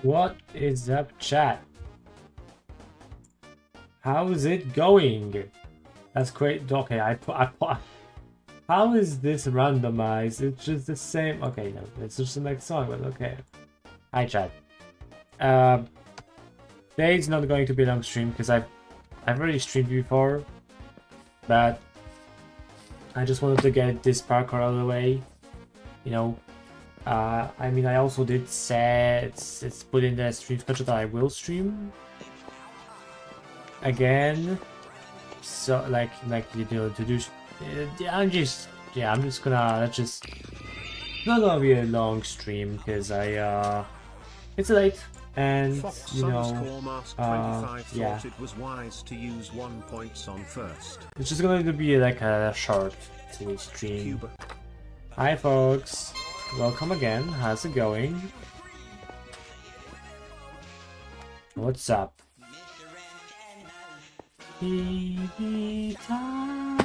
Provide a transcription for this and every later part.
What is up, chat? How's it going? That's great. Okay, I put. How is this randomized? It's just the same. Okay, no, it's just the next song, but okay. Hi, chat. Today's not going to be a long stream because I've already streamed before, but I just wanted to get this parkour out of the way. You know, I mean, I also did say it's put in the stream schedule that I will stream again. So like you know, to do. I'm just gonna not gonna be a long stream because it's late and Fox you know yeah, thought it was wise to use 1 points on first. it's just going to be like a short stream. Cube. Hi folks, welcome again. How's it going? What's up? TV time.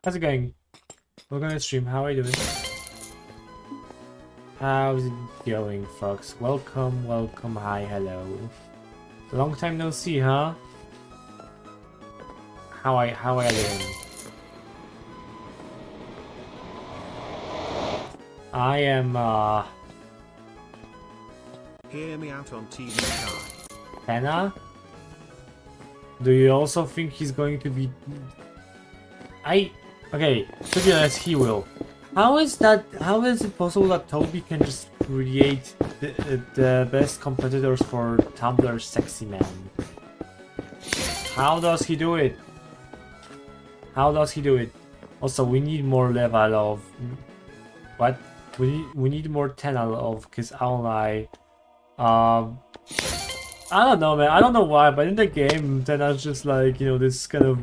How's it going? We're gonna stream. How are you doing? How's it going, folks? Welcome, welcome. Hi, hello. Long time no see, huh? How are you doing? I am Hear me out on TV Sky. Anna? Do you also think he's going to be... Okay, to be honest, he will. How is it possible that Toby can just create the best competitors for Tumblr Sexy Man? How does he do it? How does he do it? Also, we need more level of... What? We need more 10 of, because I don't lie. I don't know, man. I don't know why, but in the game, Tena's just like, you know, this kind of,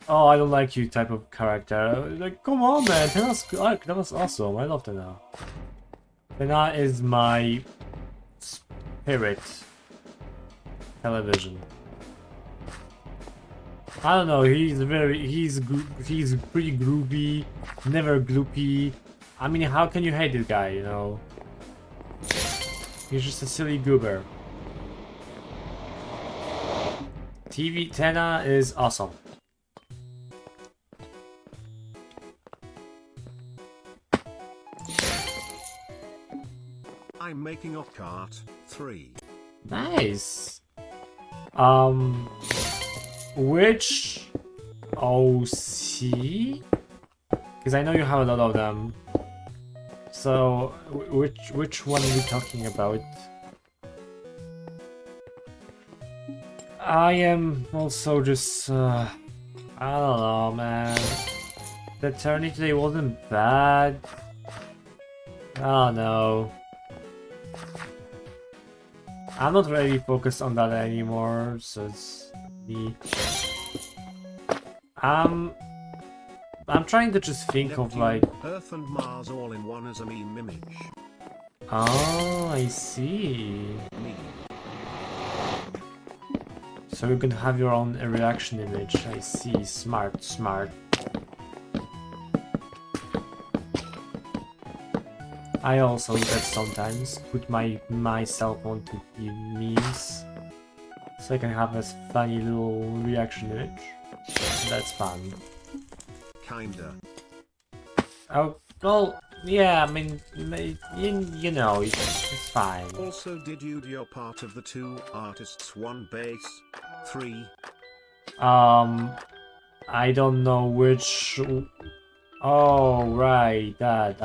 oh, I don't like you type of character. Like, come on, man. That was awesome. I love Tena. Tena is my spirit television. I don't know. He's pretty groovy, never gloopy. I mean, how can you hate this guy? You know. He's just a silly goober. TV Tena is awesome. I'm making a cart 3. Nice. Which OC? Because I know you have a lot of them. So, which one are we talking about? I am also just, I don't know, man. The tourney today wasn't bad. I don't know. I'm not really focused on that anymore, so it's me. I'm trying to just think Neptune, of like... Earth and Mars all in one as a meme image. Oh, I see. Me. So you can have your own reaction image. I see. Smart, smart. I also do that sometimes. Put myself onto the memes. So I can have this funny little reaction image. That's fun. Kinda. Oh, well, yeah, I mean, you know, it's fine. Also, did you do your part of the 2 artists 1 bass 3? I don't know which... Oh, right, that,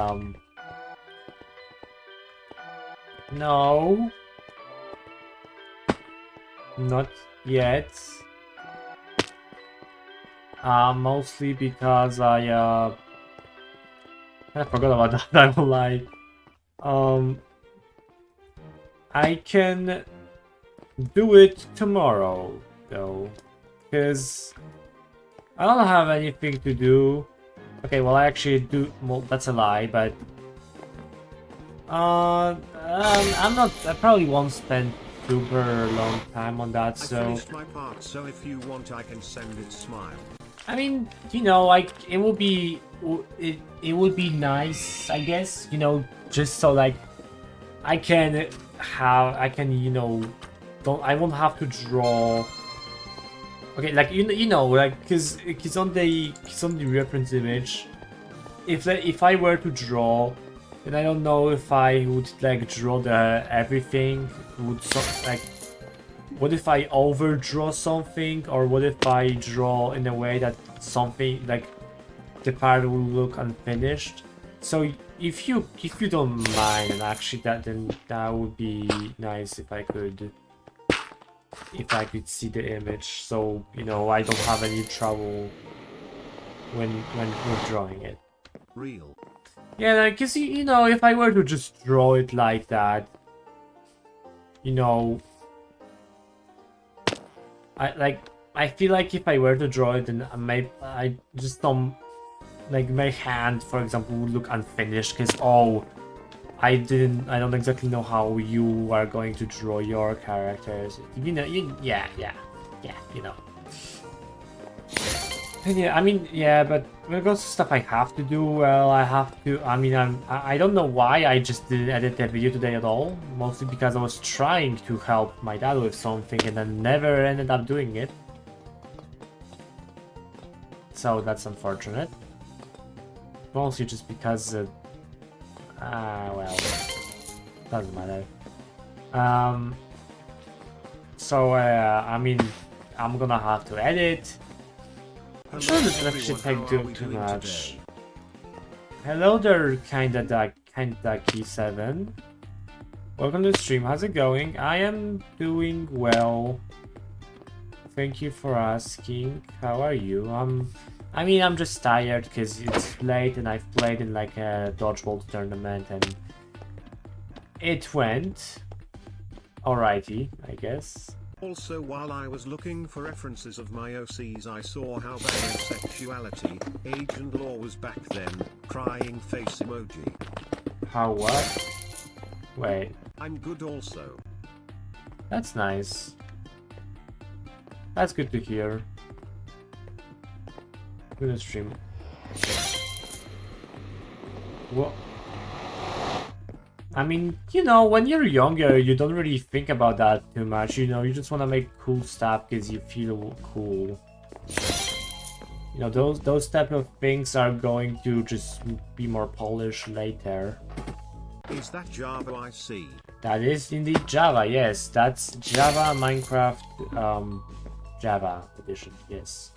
No. Not yet. Mostly because I forgot about that, I won't lie. I can do it tomorrow, though. Because I don't have anything to do. Okay, well, I actually do. Well, that's a lie, but I probably won't spend super long time on that. I So finished my part, so if you want, I can send it. Smile. I mean, you know, like it will be it would be nice, I guess, you know, just so like I can you know, I won't have to draw. Okay, like you know, like because on the reference image, if I were to draw, then I don't know if I would like draw the everything. Like, what if I overdraw something, or what if I draw in a way that something like the part will look unfinished? So if you don't mind, and actually then that would be nice if I could see the image, so you know I don't have any trouble when drawing it. Real. Yeah, because you know, if I were to just draw it like that, you know, I feel like if I were to draw it, then I just don't, like, my hand, for example, would look unfinished because I don't exactly know how you are going to draw your characters. You know, yeah, you know. And yeah, I mean, yeah, but when it comes to stuff I have to do, well, I mean, I don't know why I just didn't edit that video today at all. Mostly because I was trying to help my dad with something and then never ended up doing it. So that's unfortunate. Mostly just because, well, doesn't matter. So, I mean, I'm gonna have to edit. I'm sure this shouldn't take too much. Hello there, kinda Key 7. Welcome to the stream. How's it going? I am doing well. Thank you for asking. How are you? I mean, I'm just tired because it's late and I've played in like a dodgeball tournament and it went alrighty, I guess. Also, while I was looking for references of my OCs, I saw how bad sexuality, Agent Law was back then, crying face emoji. How what? Wait. I'm good also. That's nice. That's good to hear. Good stream. What? I mean, you know, when you're younger, you don't really think about that too much. You know, you just want to make cool stuff because you feel cool. You know, those type of things are going to just be more polished later. Is that Java I see? That is indeed Java, yes. That's Java Minecraft Java edition, yes.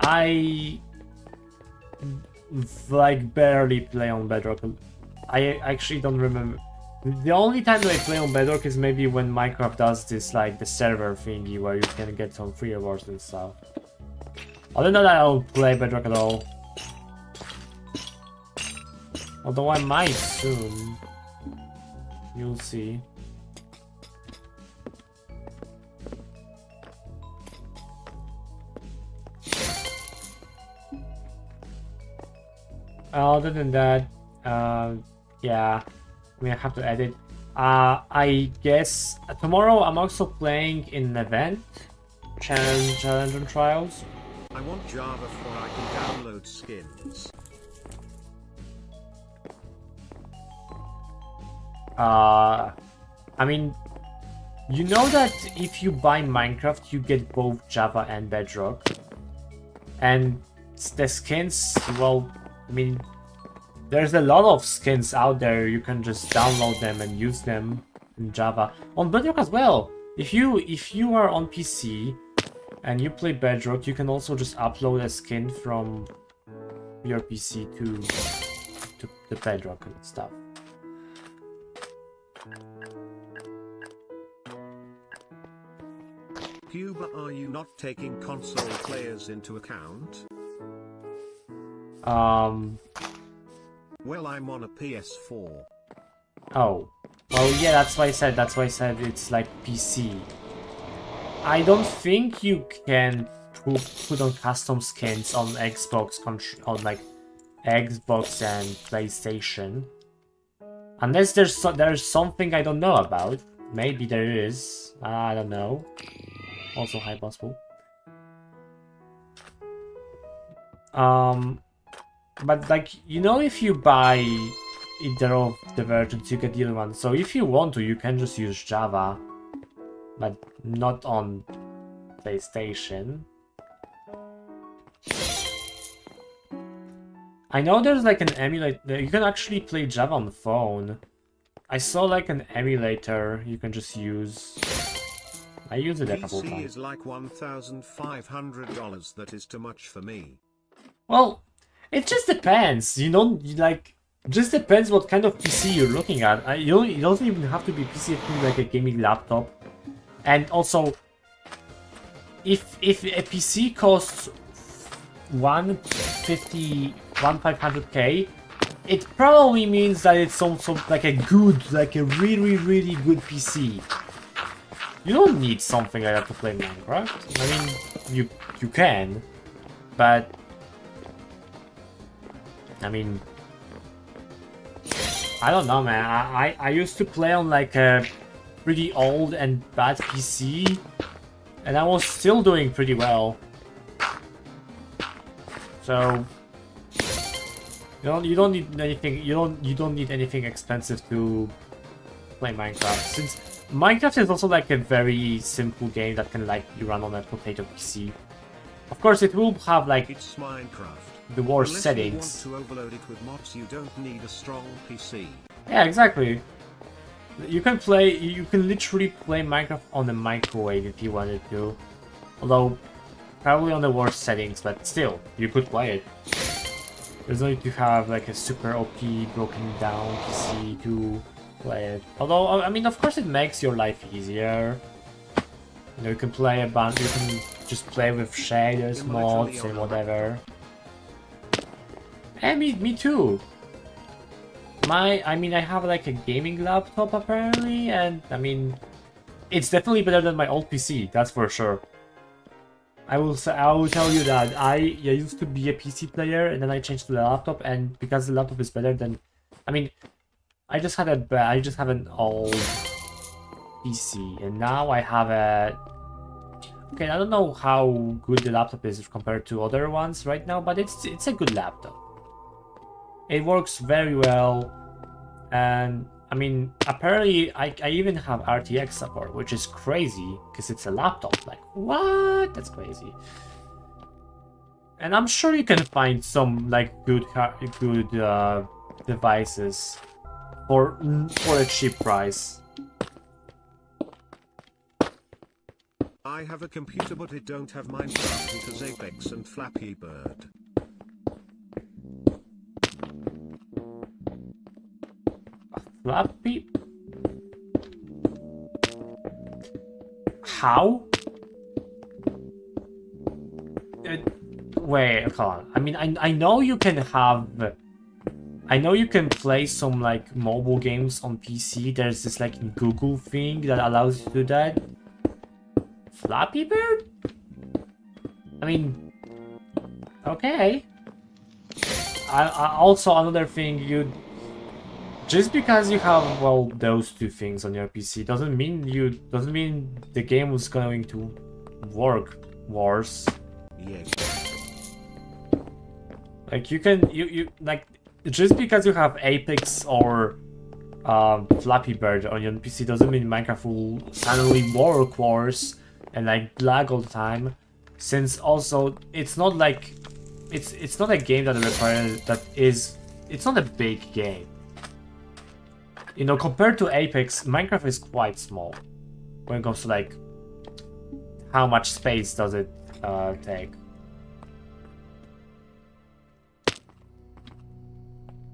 I like barely play on Bedrock. I actually don't remember. The only time that I play on Bedrock is maybe when Minecraft does this, like, the server thingy where you can get some free rewards and stuff. Other than that, I don't play Bedrock at all. Although I might soon. You'll see. Other than that, yeah, I mean, I have to edit. I guess tomorrow I'm also playing in an event, challenge and trials. I want Java for I can download skins. I mean, you know that if you buy Minecraft, you get both Java and Bedrock, and the skins, well, I mean, there's a lot of skins out there. You can just download them and use them in Java. On Bedrock as well. If you are on PC and you play Bedrock, you can also just upload a skin from your PC to the Bedrock and stuff. Cuba, are you not taking console players into account? Well, I'm on a PS4. Oh. Well, yeah, that's why I said it's like PC. I don't think you can put on custom skins on Xbox on like Xbox and PlayStation. Unless there's something I don't know about. Maybe there is. I don't know. Also, hi, possible. But like, you know, if you buy either of the versions, you get the other one. So if you want to, you can just use Java, but not on PlayStation. I know there's like an emulator. You can actually play Java on the phone. I saw like an emulator you can just use. I use it a couple PC times. is like $1,500. That is too much for me. Well, it just depends. You know, just depends what kind of PC you're looking at. It doesn't even have to be PC. It can be like a gaming laptop. And also, if a PC costs 150, 1,500K, it probably means that it's also like a really, really good PC. You don't need something like that to play Minecraft. I mean, you can, but I mean, I don't know, man. I used to play on like a pretty old and bad PC, and I was still doing pretty well. So you don't need anything. You don't need anything expensive to play Minecraft, since Minecraft is also like a very simple game that can like be run on a potato PC. Of course, it will have like It's Minecraft. the worst Unless settings. you want to overload it with mods, you don't need a strong PC. Yeah, exactly. You can literally play Minecraft on the microwave if you wanted to. Although, probably on the worst settings, but still, you could play it. There's no need to have like a super OP broken down PC to play it. Although, I mean, of course it makes your life easier. You know, you can play you can just play with shaders, mods, and whatever. And me too. I mean, I have like a gaming laptop apparently, and I mean, it's definitely better than my old PC. That's for sure. I will tell you that I used to be a PC player, and then I changed to the laptop, and because the laptop is better than, I mean, I just have an old PC, and now I have a. Okay, I don't know how good the laptop is compared to other ones right now, but it's a good laptop. It works very well, and I mean, apparently I even have RTX support, which is crazy because it's a laptop. Like, what? That's crazy. And I'm sure you can find some like good devices for a cheap price. I have a computer, but it don't have Minecraft. It has Apex and Flappy Bird. Flappy? How? Wait, hold on. I mean, I know you can have. I know you can play some like mobile games on PC. There's this like Google thing that allows you to do that. Flappy Bird? I mean, okay. Also another thing, just because you have those two things on your PC doesn't mean the game was going to work worse. Yeah. Like you like just because you have Apex or Flappy Bird on your PC doesn't mean Minecraft will suddenly work worse and like lag all the time. Since also it's not like it's not a game that requires it's not a big game. You know, compared to Apex, Minecraft is quite small when it comes to like how much space does it take.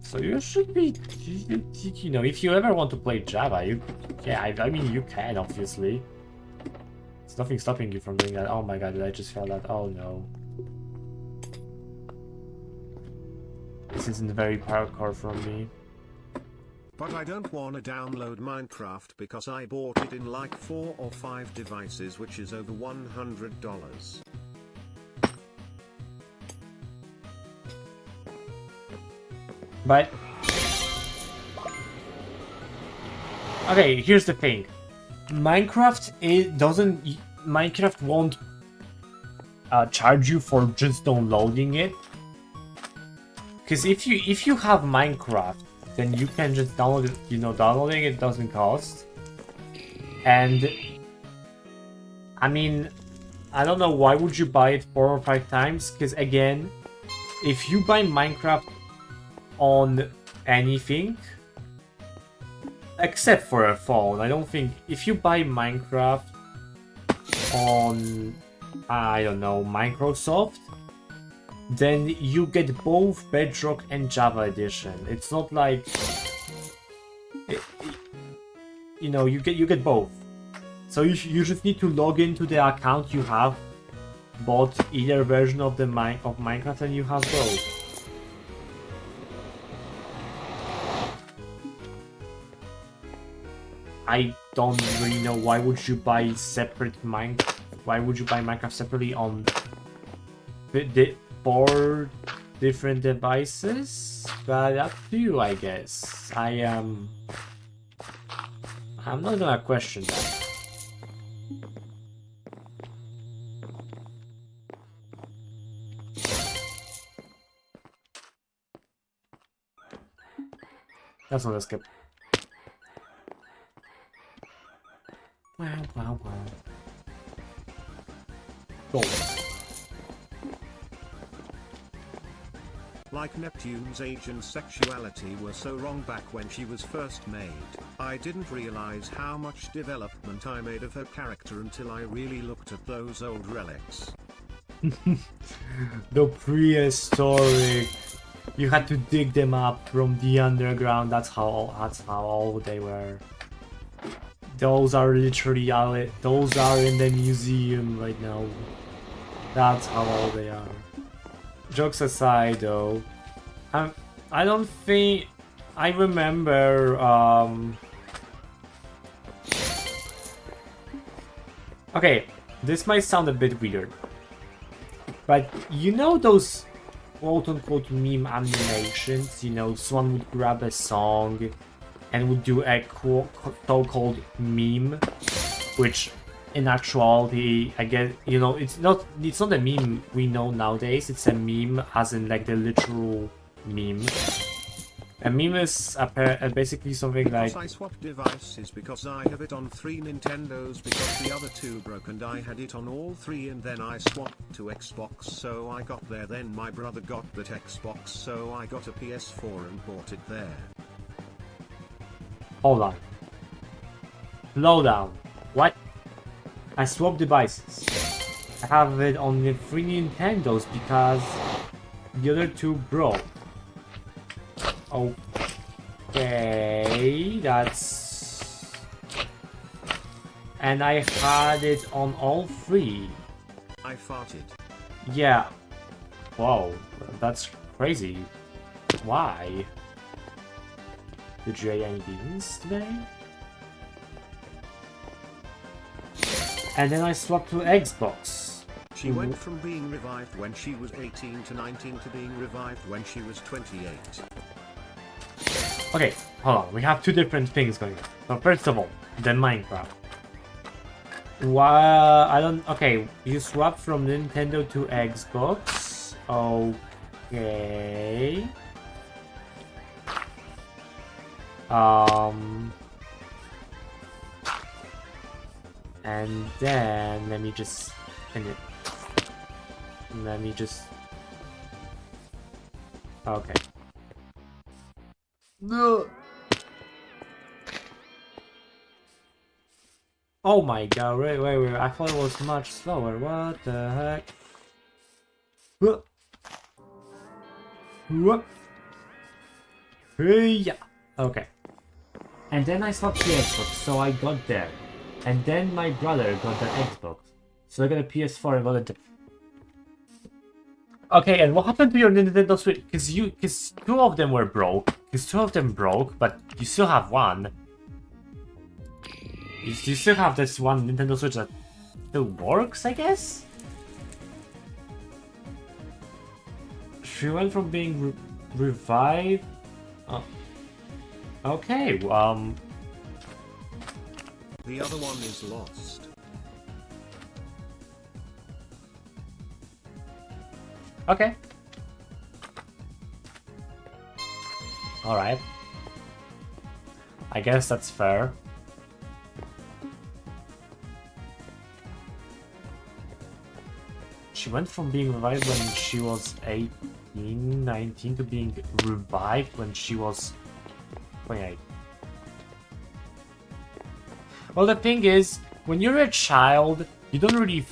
So you should be, you know, if you ever want to play Java, I mean, you can obviously. There's nothing stopping you from doing that. Oh my god, did I just feel that? Oh no. This isn't very parkour from me. But I don't want to download Minecraft because I bought it in like 4 or 5 devices, which is over $100. But okay, here's the thing. Minecraft won't charge you for just downloading it. Because if you have Minecraft, then you can just download it. You know, downloading it doesn't cost. And I mean, I don't know why would you buy it 4 or 5 times? Because again, if you buy Minecraft on anything, except for a phone, I don't think if you buy Minecraft on, I don't know, Microsoft, then you get both Bedrock and Java Edition. It's not like, you know, you get both. So you just need to log into the account you have bought either version of the Minecraft and you have both. I don't really know why would you buy separate why would you buy Minecraft separately on the 4 different devices? But up to you, I guess. I'm not gonna question that. That's not a skip. Wow. Gold. Like Neptune's age and sexuality were so wrong back when she was first made. I didn't realize how much development I made of her character until I really looked at those old relics. The prehistoric. You had to dig them up from the underground. That's how old they were. Those are literally those are in the museum right now. That's how old they are. Jokes aside, though, I don't think I remember. Okay, this might sound a bit weird, but you know those quote-unquote meme animations, you know, someone would grab a song and would do a so-called meme, which in actuality, I guess, you know, it's not a meme we know nowadays, it's a meme as in like the literal meme. A meme is basically something like... I swapped devices because I have it on 3 Nintendos because the other 2 broke and I had it on all 3 and then I swapped to Xbox so I got there, then my brother got that Xbox so I got a PS4 and bought it there. Hold on. Slow down. What? I swapped devices. I have it on the 3 Nintendos because the other 2 broke. Okay, that's... And I had it on all 3. I farted. Yeah. Whoa, that's crazy. Why? Did you eat any beans today? And then I swapped to Xbox. She went from being revived when she was 18 to 19 to being revived when she was 28. Okay, hold on. We have 2 different things going on. So first of all, the Minecraft. Well, I don't... Okay, you swap from Nintendo to Xbox. Okay. And then let me just pin it. Let me just... Okay. No. Oh my god, wait, I thought it was much slower, what the heck? Yeah. Okay. And then I swapped the Xbox, so I got there. And then my brother got the Xbox. So I got a PS4 and got a... Okay, and what happened to your Nintendo Switch? Because 2 of them were broke. Because 2 of them broke, but you still have one. You still have this one Nintendo Switch that still works, I guess? She went from being revived... Oh. Okay, The other one is lost. Okay. Alright. I guess that's fair. She went from being revived when she was 18, 19 to being revived when she was 28. Well, the thing is, when you're a child, you don't really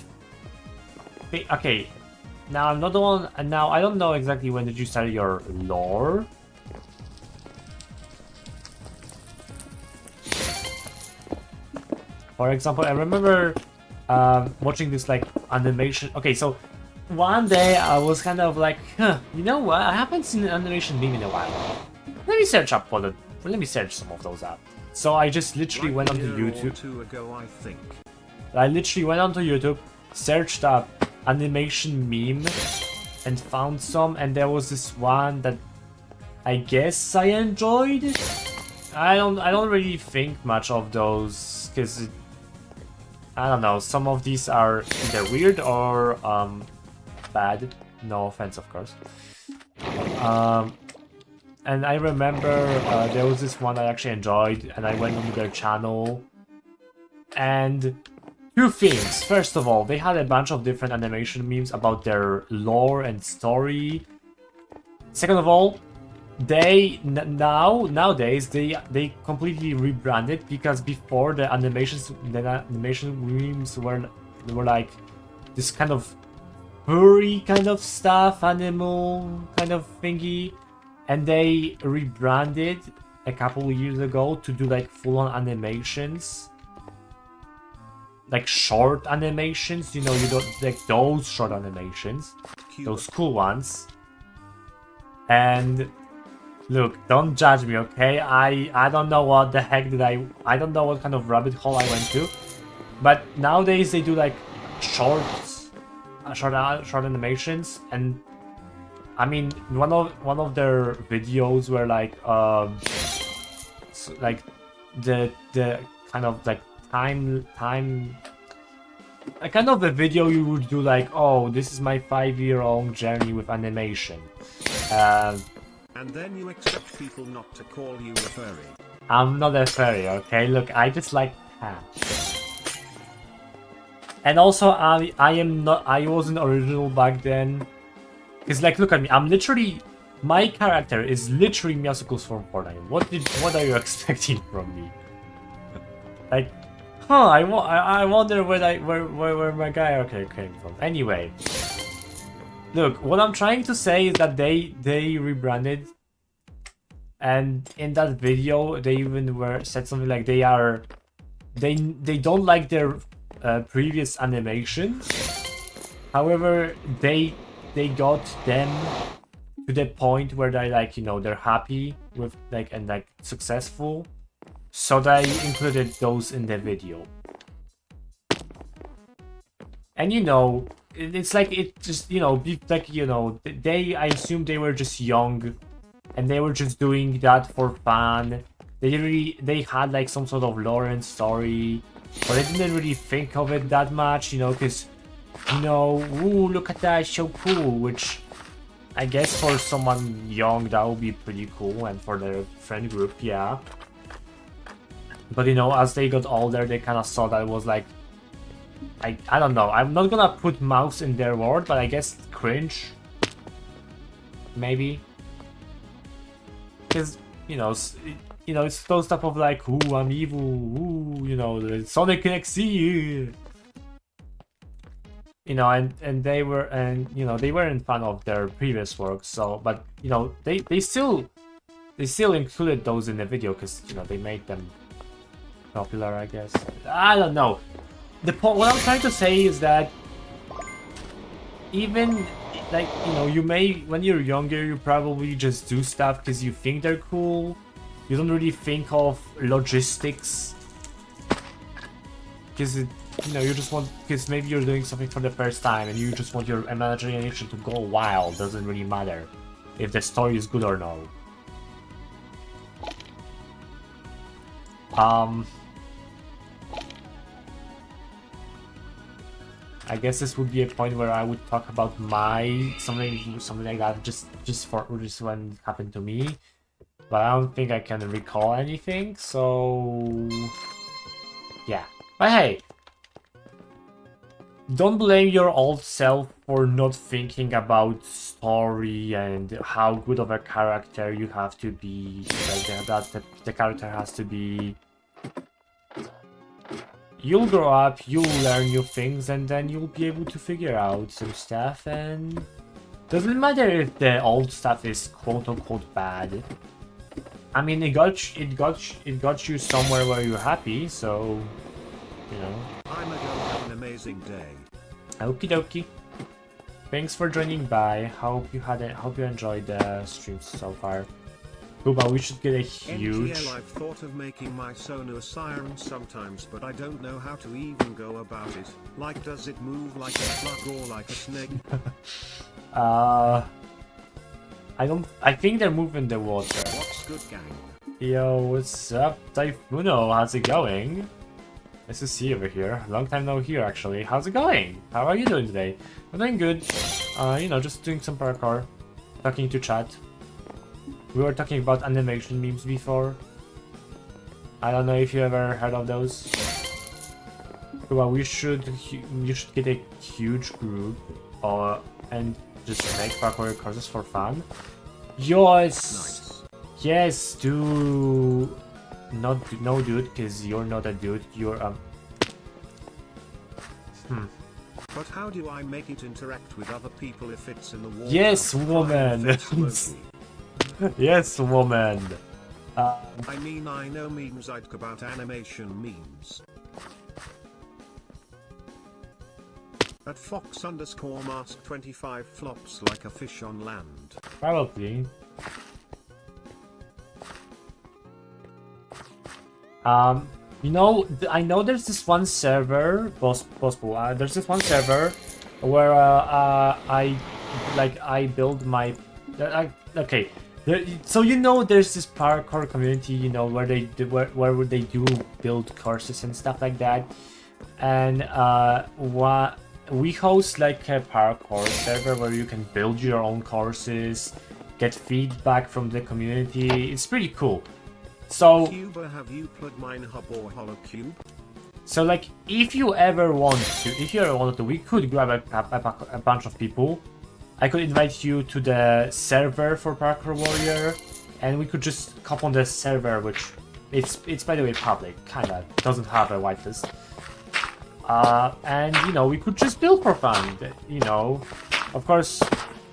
think... Okay, now I'm not the one... Now, I don't know exactly when did you start your lore. For example, I remember watching this like animation. Okay, so one day I was kind of like, huh, you know what? I haven't seen an animation meme in a while. Let me search up for the. Let me search some of those up. So I just literally went onto YouTube. 2 ago, I think. I literally went onto YouTube, searched up animation meme, and found some. And there was this one that I guess I enjoyed. I don't really think much of those because. I don't know, some of these are either weird or bad. No offense, of course. And I remember there was this one I actually enjoyed, and I went on their channel. And two things. First of all, they had a bunch of different animation memes about their lore and story. Second of all, nowadays they completely rebranded, because before the animation memes were like this kind of furry kind of stuff, animal kind of thingy, and they rebranded a couple of years ago to do like full-on animations, like short animations. You know, you don't like those short animations, those cool ones. And look, don't judge me, okay? I don't know what the heck did I don't know what kind of rabbit hole I went to. But nowadays they do like short animations, and I mean one of their videos were like the kind of like time a kind of a video you would do like, oh, this is my 5-year-long journey with animation. And then you expect people not to call you a furry. I'm not a furry, okay? Look, I just like cats. And also, I wasn't original back then. Cause like, look at me, my character is literally Meowsicles from Fortnite. What are you expecting from me? Like, huh? I wonder where my guy came from. Anyway. Look, what I'm trying to say is that they rebranded, and in that video they even said something like they don't like their previous animations. However, they got them to the point where they like, you know, they're happy with like and like successful, so they included those in the video. And you know, it's like, it just, you know, like, you know, I assume they were just young and they were just doing that for fun. They had like some sort of lore and story, but I didn't really think of it that much, you know, because, you know, ooh, look at that, so cool, which I guess for someone young that would be pretty cool, and for their friend group, yeah. But you know, as they got older, they kind of saw that it was like, I don't know, I'm not gonna put mouse in their word, but I guess cringe, maybe, because you know, it's those type of like, ooh, I'm evil, ooh, you know, the Sonic can see, you know, and they were, and you know, they weren't fan of their previous work, so, but you know, they still included those in the video because, you know, they made them popular, I guess. I don't know. What I'm trying to say is that even like, you know, you may, when you're younger, you probably just do stuff because you think they're cool. You don't really think of logistics because, you know, you just want, because maybe you're doing something for the first time and you just want your imagination to go wild. Doesn't really matter if the story is good or not. I guess this would be a point where I would talk about something like that, just when it happened to me. but I don't think I can recall anything, so yeah. But hey, don't blame your old self for not thinking about story and how good of a character you have to be, like that the character has to be. You'll grow up, you'll learn new things, and then you'll be able to figure out some stuff, and doesn't matter if the old stuff is quote-unquote bad. I mean, it got you somewhere where you're happy, so you know. I'm gonna have an amazing day. Okie dokie. Thanks for joining by. Hope you enjoyed the streams so far. Kuba, we should get a huge. NTL, I've thought of making my Sonu a siren sometimes, but I don't know how to even go about it. Like, does it move like a slug or like a snake? I think they're moving the water. What's good, gang? Yo, what's up, Typhuno? How's it going? Nice to see you over here. Long time no here, actually. How's it going? How are you doing today? I'm doing good. You know, just doing some parkour, talking to chat. We were talking about animation memes before. I don't know if you ever heard of those. Well, you should get a huge group, and just make parkour courses for fun. Yes. Nice. Yes, do no dude, because you're not a dude. You're But how do I make it interact with other people if it's in the wall? Yes, woman. Yes, woman. I mean, I know memes like about animation memes. At Fox_Mask25 flops like a fish on land. Probably. You know, I know there's this one server, there's this one server where I build my, okay. So you know, there's this parkour community, you know, where they do build courses and stuff like that, and we host like a parkour server where you can build your own courses, get feedback from the community. It's pretty cool. So, Cuba, have you plugged mine hub or hollow cube? So like, if you ever wanted to, we could grab a bunch of people. I could invite you to the server for Parkour Warrior, and we could just hop on the server, which it's by the way public, kinda doesn't have a whitelist. And you know, we could just build for fun. You know, of course,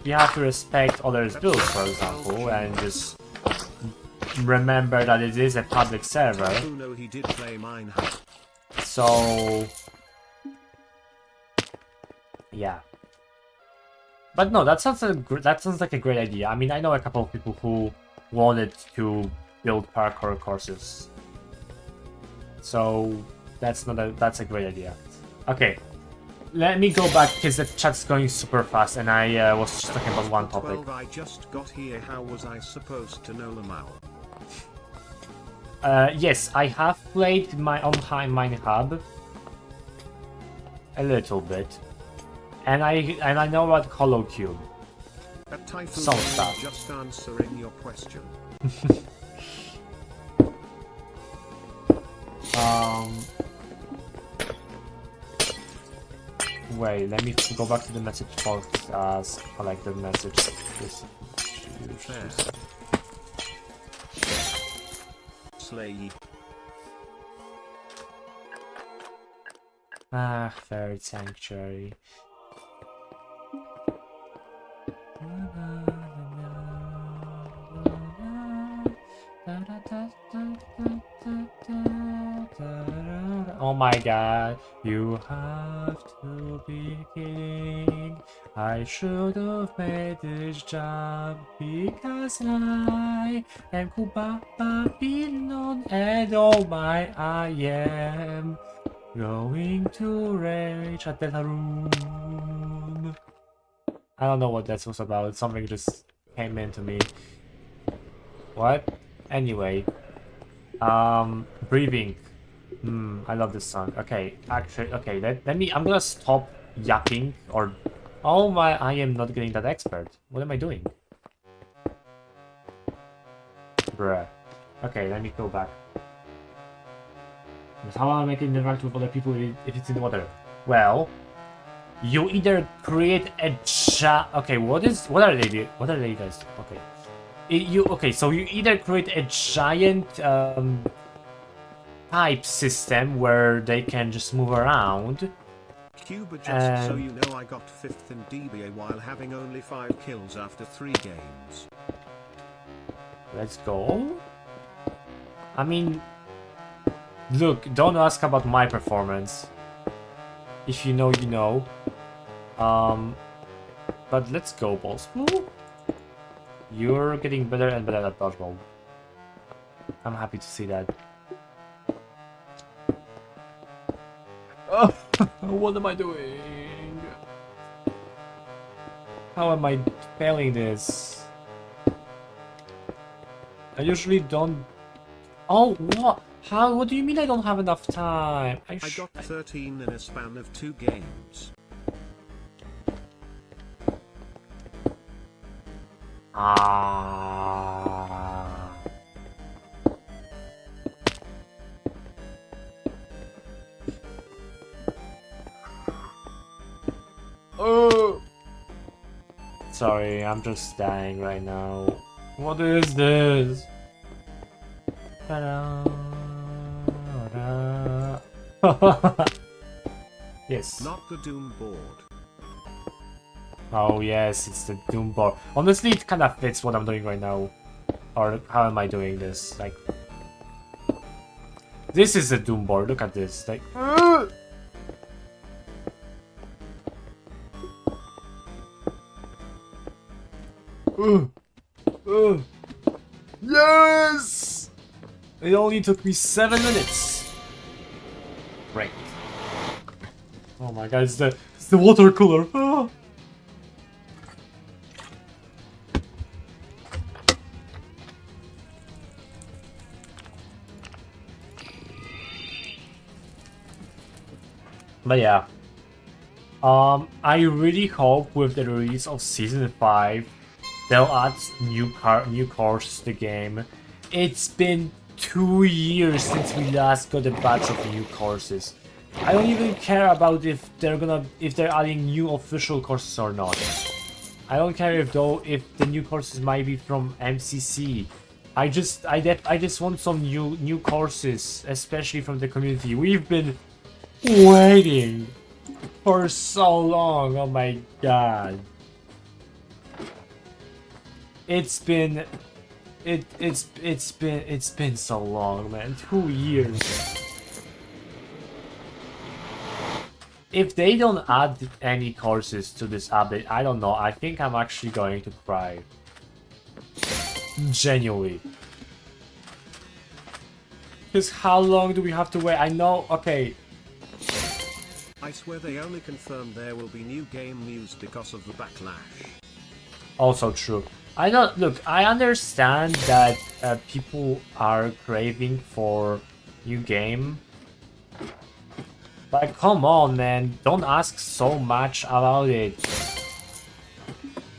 you have to respect others' builds, for example, and just remember that it is a public server. No, he did play mine hub. So yeah. But no, that sounds like a great idea. I mean, I know a couple of people who wanted to build parkour courses, so that's a great idea. Okay, let me go back because the chat's going super fast, and I was just talking about one topic. 12, I just got here. How was I supposed to know Lamau? Yes, I have played my own Mine Hub a little bit. And I know about Hollow Cube. Some stuff. Just answering your question. Wait, let me go back to the message box as I like the message. Slay. Ah, Fairy Sanctuary. Oh my god, you have to be kidding. I should have made this job because I am Kuba Babylon, and oh my, I am going to rage at the room. I don't know what that was about. Something just came into me. What? Anyway. Breathing. I love this song. Okay, actually, okay, let me, I'm gonna stop yapping, or, oh my, I am not getting that expert. What am I doing? Bruh. Okay, let me go back. But how I make it interact with other people if it's in water? Well, you either create a okay, what are they? What are they, guys? Okay, okay. So you either create a giant pipe system where they can just move around. Cuba, just so you know, I got 5th in DBA while having only 5 kills after 3 games. Let's go. I mean, look, don't ask about my performance. If you know, you know. But let's go, balls. You're getting better and better at dodgeball. I'm happy to see that. Oh, what am I doing? How am I failing this? I usually don't... Oh, what? How? What do you mean I don't have enough time? I got 13 in a span of 2 games. Ah. Oh. Sorry, I'm just dying right now. What is this? Yes. Not the Doom board. Oh yes, it's the Doom board. Honestly, it kind of fits what I'm doing right now. Or how am I doing this? Like, this is the Doom board. Look at this. Like, yes! It only took me 7 minutes. Great. Oh my god, it's the water cooler. Ah. But yeah, I really hope with the release of Season 5, they'll add new courses to the game. It's been 2 years since we last got a batch of new courses. I don't even care about if they're adding new official courses or not. I don't care if the new courses might be from MCC. I just want some new courses, especially from the community. We've been waiting for so long. Oh my god. It's been so long, man. 2 years. If they don't add any courses to this update, I don't know. I think I'm actually going to cry. Genuinely. Because how long do we have to wait? I know, okay. I swear they only confirmed there will be new game news because of the backlash. Also true. I don't look. I understand that people are craving for new game, but come on, man! Don't ask so much about it.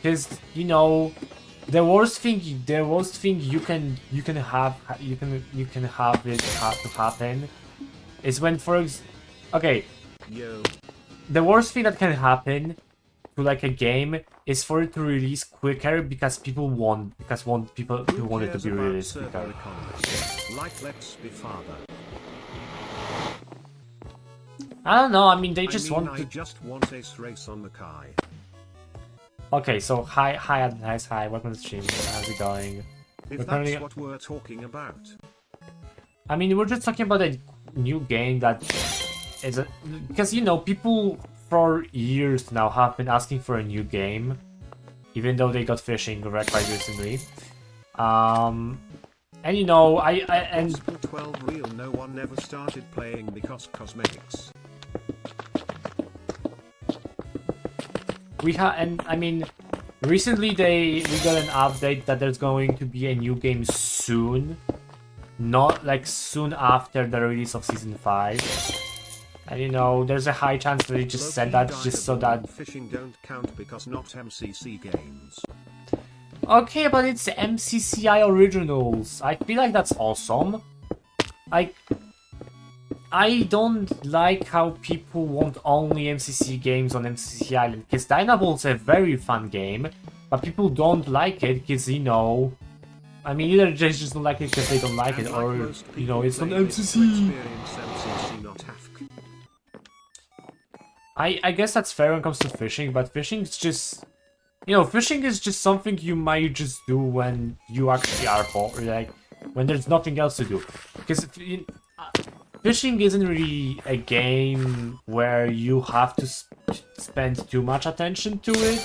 Because you know, the worst thing you can have it to happen is when okay. Yo. The worst thing that can happen to like a game is for it to release quicker because people want people who want it to be released quicker. Like let's be father. I don't know. I mean, they just I just want a race on Mackay. Okay, so hi, welcome to the stream. How's it going? If that's what we're talking about. I mean, we're just talking about a new game that is because you know people for years now have been asking for a new game, even though they got fishing quite recently. And you know, and 12 real, no one never started playing because cosmetics. We have, and I mean, recently we got an update that there's going to be a new game soon, not like soon after the release of Season 5. And you know, there's a high chance that they just said that just so that fishing don't count because not MCC games. Okay, but it's MCCI Originals. I feel like that's awesome. I don't like how people want only MCC games on MCC Island, because Dynaball's a very fun game, but people don't like it because, you know, I mean, either they just don't like it because they don't like it, or, you know, it's on MCC. I guess that's fair when it comes to fishing, but fishing is just, you know, fishing is just something you might just do when you actually are bored, like, when there's nothing else to do. Because fishing isn't really a game where you have to spend too much attention to it.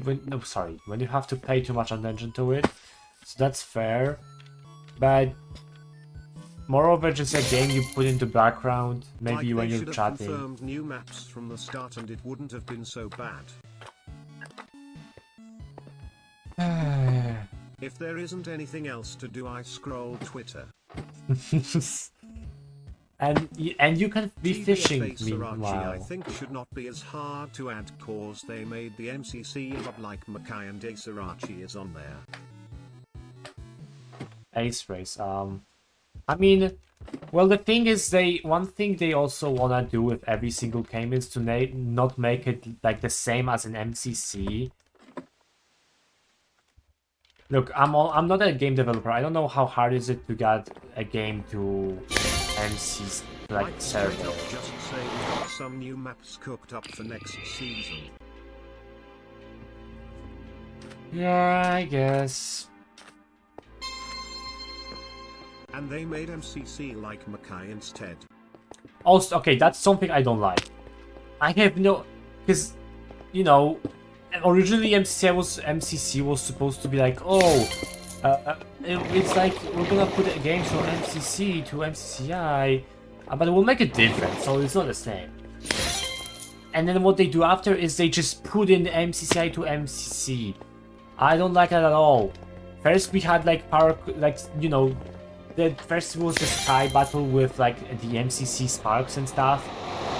When you have to pay too much attention to it. So that's fair. But moreover, just a game you put into background, maybe like when you're have chatting. Confirmed new maps from the start and it wouldn't have been so bad. If there isn't anything else to do, I scroll Twitter. And you can be fishing Sriracha, meanwhile. I think should not be as hard to add cause they made the MCC hub like Makai and Sriracha is on there. Ace race. I mean, well, the thing is, one thing they also wanna do with every single game is to not make it like the same as an MCC. Look, I'm not a game developer. I don't know how hard is it to get a game to MCs like server. Just say we got some new maps cooked up for next season. Yeah, I guess. And they made MCC like Makai instead. Also, okay, that's something I don't like. I have no, because, you know, originally MCC was supposed to be like, oh, it's like we're gonna put games from MCC to MCCI, but we'll make it different, so it's not the same. And then what they do after is they just put in MCCI to MCC. I don't like that at all. First we had like you know, the first was the Sky battle with like the MCC Sparks and stuff.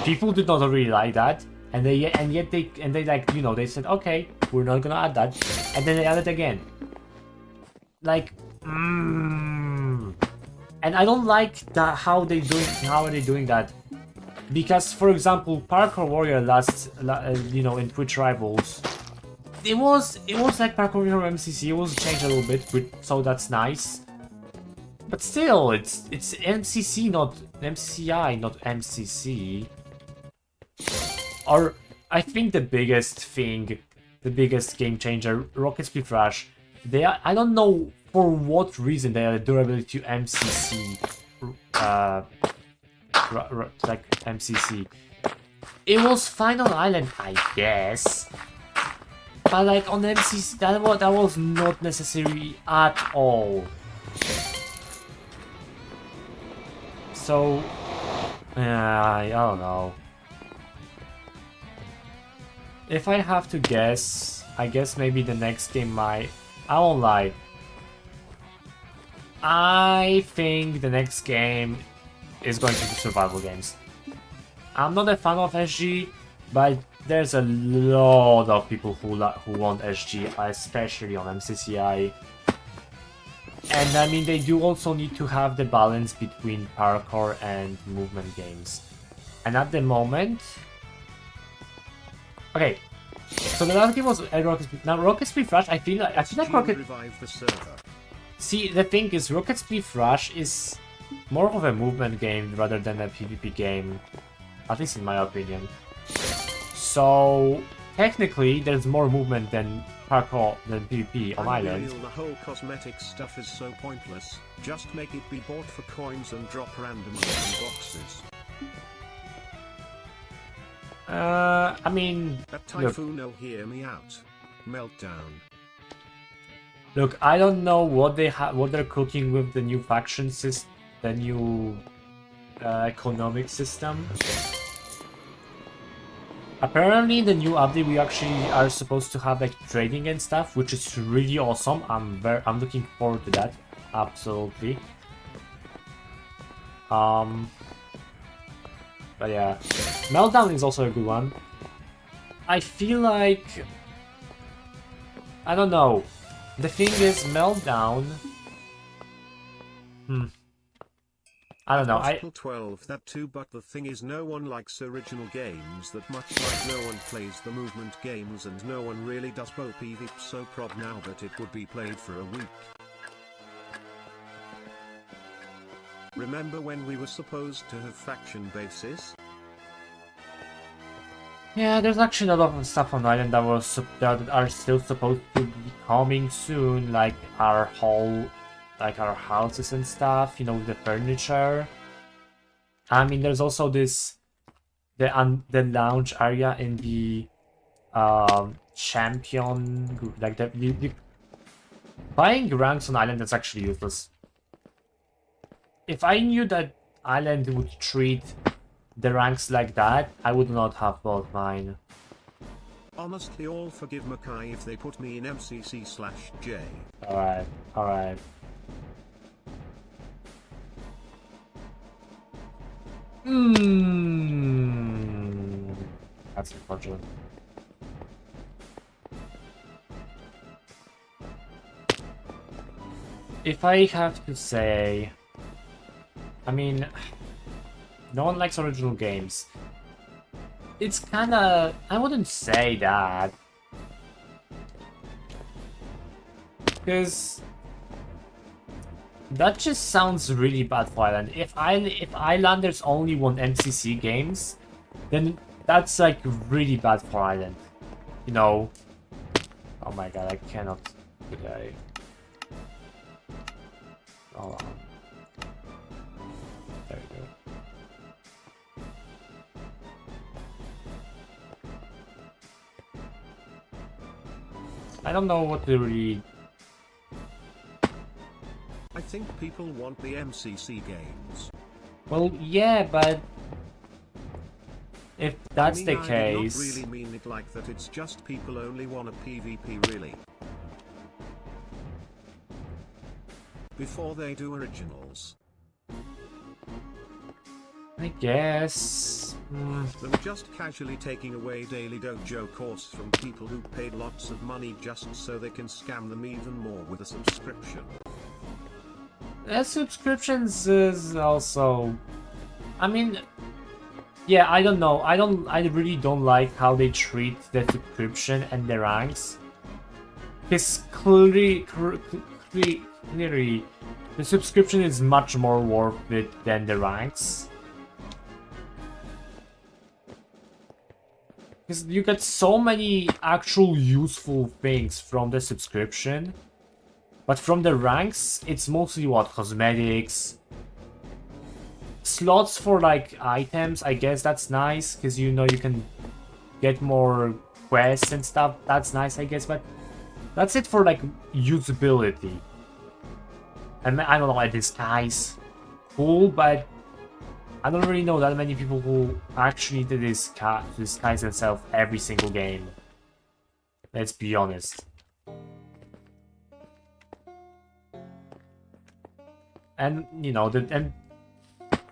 People did not really like that. And yet they like, you know, they said, okay, we're not gonna add that, and then they added again. Like, and I don't like that how are they doing that, because for example, Parkour Warrior you know, in Twitch Rivals, it was like Parkour Warrior MCC. It was changed a little bit, so that's nice. But still, it's MCC, not MCI, not MCC. Or, I think the biggest game changer, Rocket Split Rush, I don't know for what reason they added durability to MCC, like MCC. It was fine on Island, I guess, but like on MCC, that was not necessary at all. So, I don't know. If I have to guess, I guess maybe the next game I won't lie. I think the next game is going to be survival games. I'm not a fan of SG, but there's a lot of people who want SG, especially on MCCI. And I mean, they do also need to have the balance between parkour and movement games. And at the moment... Okay, so the last game was Rocket Split. Now Rocket Split Rush, I feel like Rocket. Revive the server. See, the thing is, Rocket Split Rush is more of a movement game rather than a PvP game, at least in my opinion. So technically, there's more movement than parkour than PvP on Island. The whole cosmetic stuff is so pointless. Just make it be bought for coins and drop randomly in boxes. I mean, That Typhoon will hear me out. Meltdown. Look, I don't know what they're cooking with the new faction system, the new economic system. Apparently, in the new update, we actually are supposed to have like trading and stuff, which is really awesome. I'm looking forward to that. Absolutely. But yeah, Meltdown is also a good one. I feel like, I don't know, The thing is, Meltdown... I don't know, Gospel 12 that too, but the thing is no one likes original games that much, like no one plays the movement games and no one really does Bo PvP, so prob now that it would be played for a week. Remember when we were supposed to have faction bases? Yeah, there's actually a lot of stuff on Island that are still supposed to be coming soon, like our houses and stuff, you know, with the furniture. I mean, there's also this the lounge area in the champion group, like the buying ranks on Island is actually useless. If I knew that Island would treat the ranks like that, I would not have bought mine. Honestly, all forgive Mackay if they put me in MCC/J. Alright, alright. That's unfortunate. If I have to say, I mean, no one likes original games. It's kinda... I wouldn't say that. Because... that just sounds really bad for Island. If Islanders only want MCC games, then that's like really bad for Island. You know... Oh my god, I cannot today. Hold on. There we go. I don't know what to read. I think people want the MCC games. Well, yeah, but if that's the I case... did not really mean it like that, it's just people only want a PvP really. Before they do originals. I guess... Them just casually taking away daily dojo course from people who paid lots of money just so they can scam them even more with a subscription. Subscriptions is also... I mean... Yeah, I don't know. I really don't like how they treat the subscription and the ranks. Because clearly, the subscription is much more worth it than the ranks. Because you get so many actual useful things from the subscription. But from the ranks, it's mostly what? Cosmetics. Slots for like items, I guess that's nice. Because you know you can get more quests and stuff. That's nice, I guess. But that's it for like usability. And I don't know, a disguise. Cool, but I don't really know that many people who actually disguise themselves every single game. Let's be honest. And you know,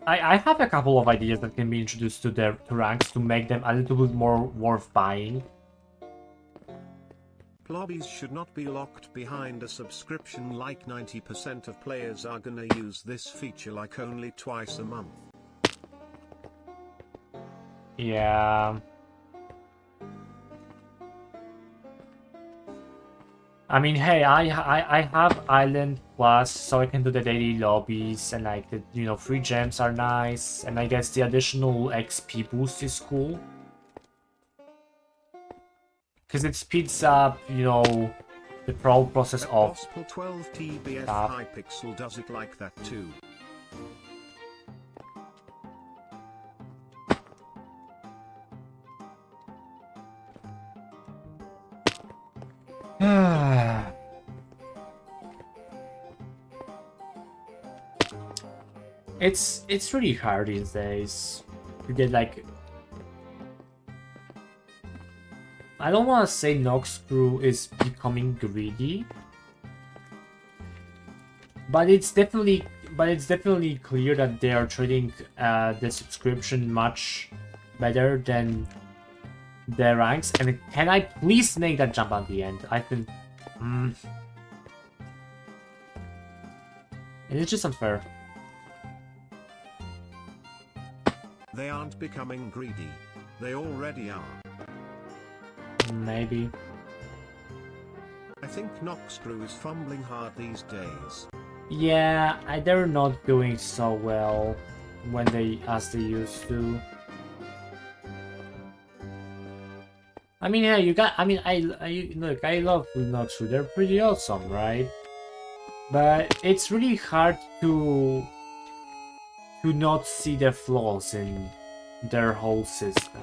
I have a couple of ideas that can be introduced to the ranks to make them a little bit more worth buying. Lobbies should not be locked behind a subscription, like 90% of players are gonna use this feature like only twice a month. Yeah. I mean, hey, I have Island Plus, so I can do the daily lobbies, and like the, you know, free gems are nice, and I guess the additional XP boost is cool. Because it speeds up, you know, the process of... Gospel 12 TBF stuff. Hypixel does it like that too. It's really hard these days to get like... I don't want to say Nox Crew is becoming greedy, but it's definitely clear that they are treating the subscription much better than the ranks. And can I please make that jump at the end? I think And it's just unfair. They aren't becoming greedy. They already are. Maybe. I think Noxcrew is fumbling hard these days. Yeah, they're not doing so well as they used to. I mean, yeah, you got. I mean, look. I love Noxu. They're pretty awesome, right? But it's really hard to not see the flaws in their whole system.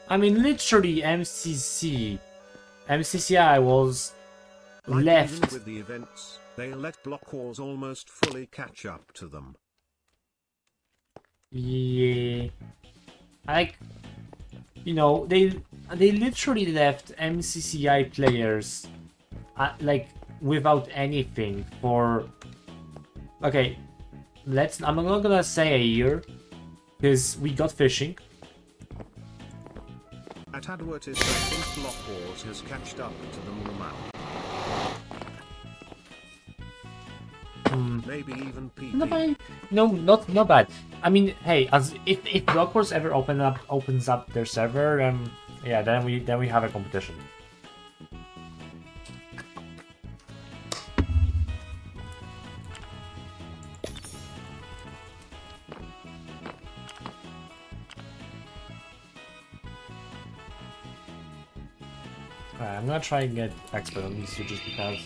I mean, literally, MCCI was Like left. even with the events, they let block walls almost fully catch up to them. Yeah, like, you know, they literally left MCCI players like without anything for. Okay, I'm not gonna say a year because we got fishing. At Advertis, I think block wars has catched up to them now. Maybe even PP. No, not bad. I mean, hey, as if Block Wars ever opens up their server, yeah, then we have a competition. Alright, I'm gonna try and get expert on these two just because.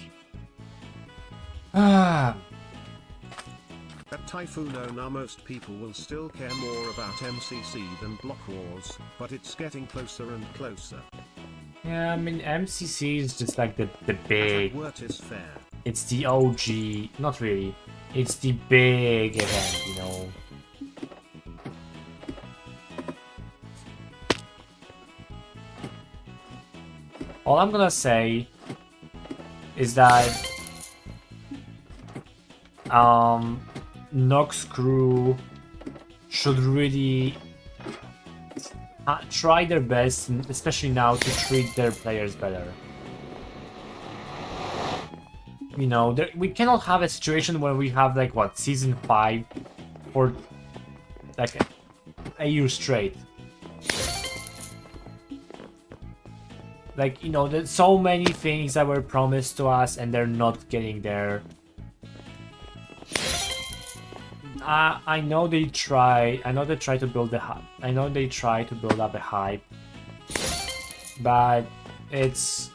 At Typhoon now most people will still care more about MCC than block wars, but it's getting closer and closer. Yeah, I mean MCC is just like the big. Advertis fair. It's the OG, not really. It's the big event, you know. All I'm gonna say is that Noxcrew should really try their best, especially now, to treat their players better. You know, we cannot have a situation where we have like what, season 5 for like a year straight. Like, you know, there's so many things that were promised to us and they're not getting there. I know they try. I know they try to build the hype. I know they try to build up a hype, but it's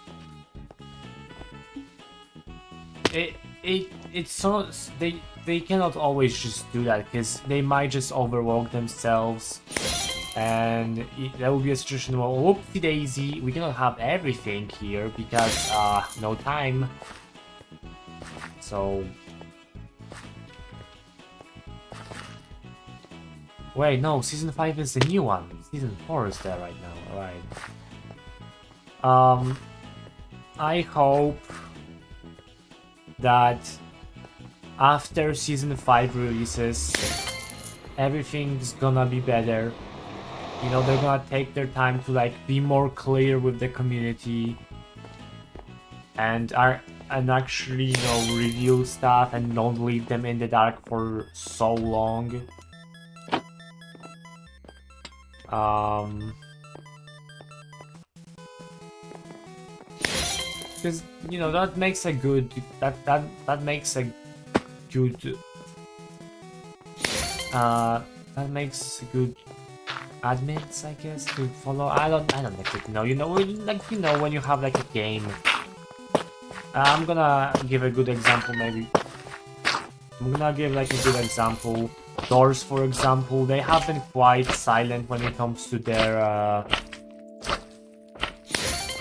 so they cannot always just do that because they might just overwork themselves, and there will be a situation where whoopsie daisy, we cannot have everything here because no time. So. Wait, no, Season 5 is the new one. Season 4 is there right now, alright. I hope that after Season 5 releases, everything's gonna be better. You know, they're gonna take their time to like be more clear with the community and actually, you know, reveal stuff and don't leave them in the dark for so long. Because, you know, that makes a good that makes a good admins, I guess, to follow. I don't actually know. You know, when you have like a game. I'm gonna give a good example, maybe. I'm gonna give like a good example. Doors, for example, they have been quite silent when it comes to their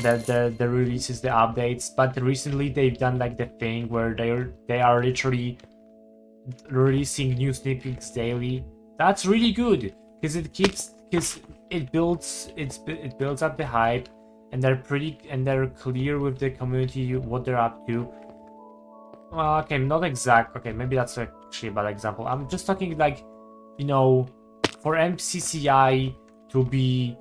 the releases, the updates, but recently they've done like the thing where they are literally releasing new snippets daily. That's really good because it builds up the hype, and they're clear with the community what they're up to. Well, okay, not exact. Okay, maybe that's actually a bad example. I'm just talking like, you know, for MCCI to be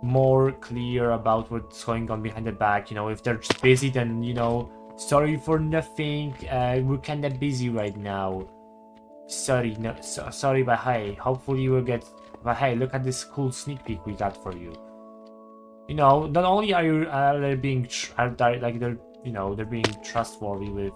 more clear about what's going on behind the back. You know, if they're just busy, then, you know, Sorry for nothing. We're kinda busy right now. Sorry, no, sorry, but hey, hopefully you will get. But hey, look at this cool sneak peek we got for you. You know, not only are you they being like they're they're being trustworthy with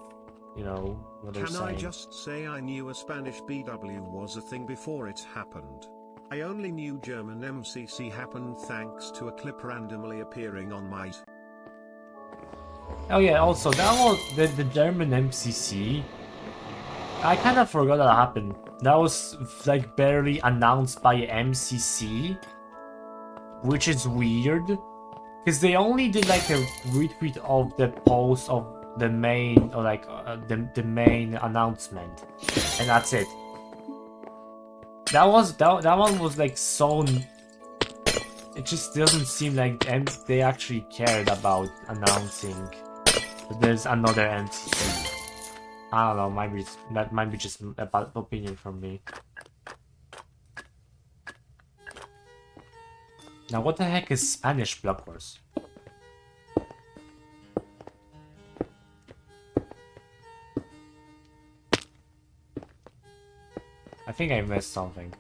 what they're saying. Can I just say I knew a Spanish PKW was a thing before it happened? I only knew German MCC happened thanks to a clip randomly appearing on my. Oh yeah, also that was the German MCC. I kind of forgot that happened. That was like barely announced by MCC, which is weird, because they only did like a retweet of the post of the main or like the main announcement, and that's it. That one was like so. It just doesn't seem like they actually cared about announcing that there's another MCC. I don't know, that might be just a bad opinion from me. Now what the heck is Spanish Block Wars? I think I missed something.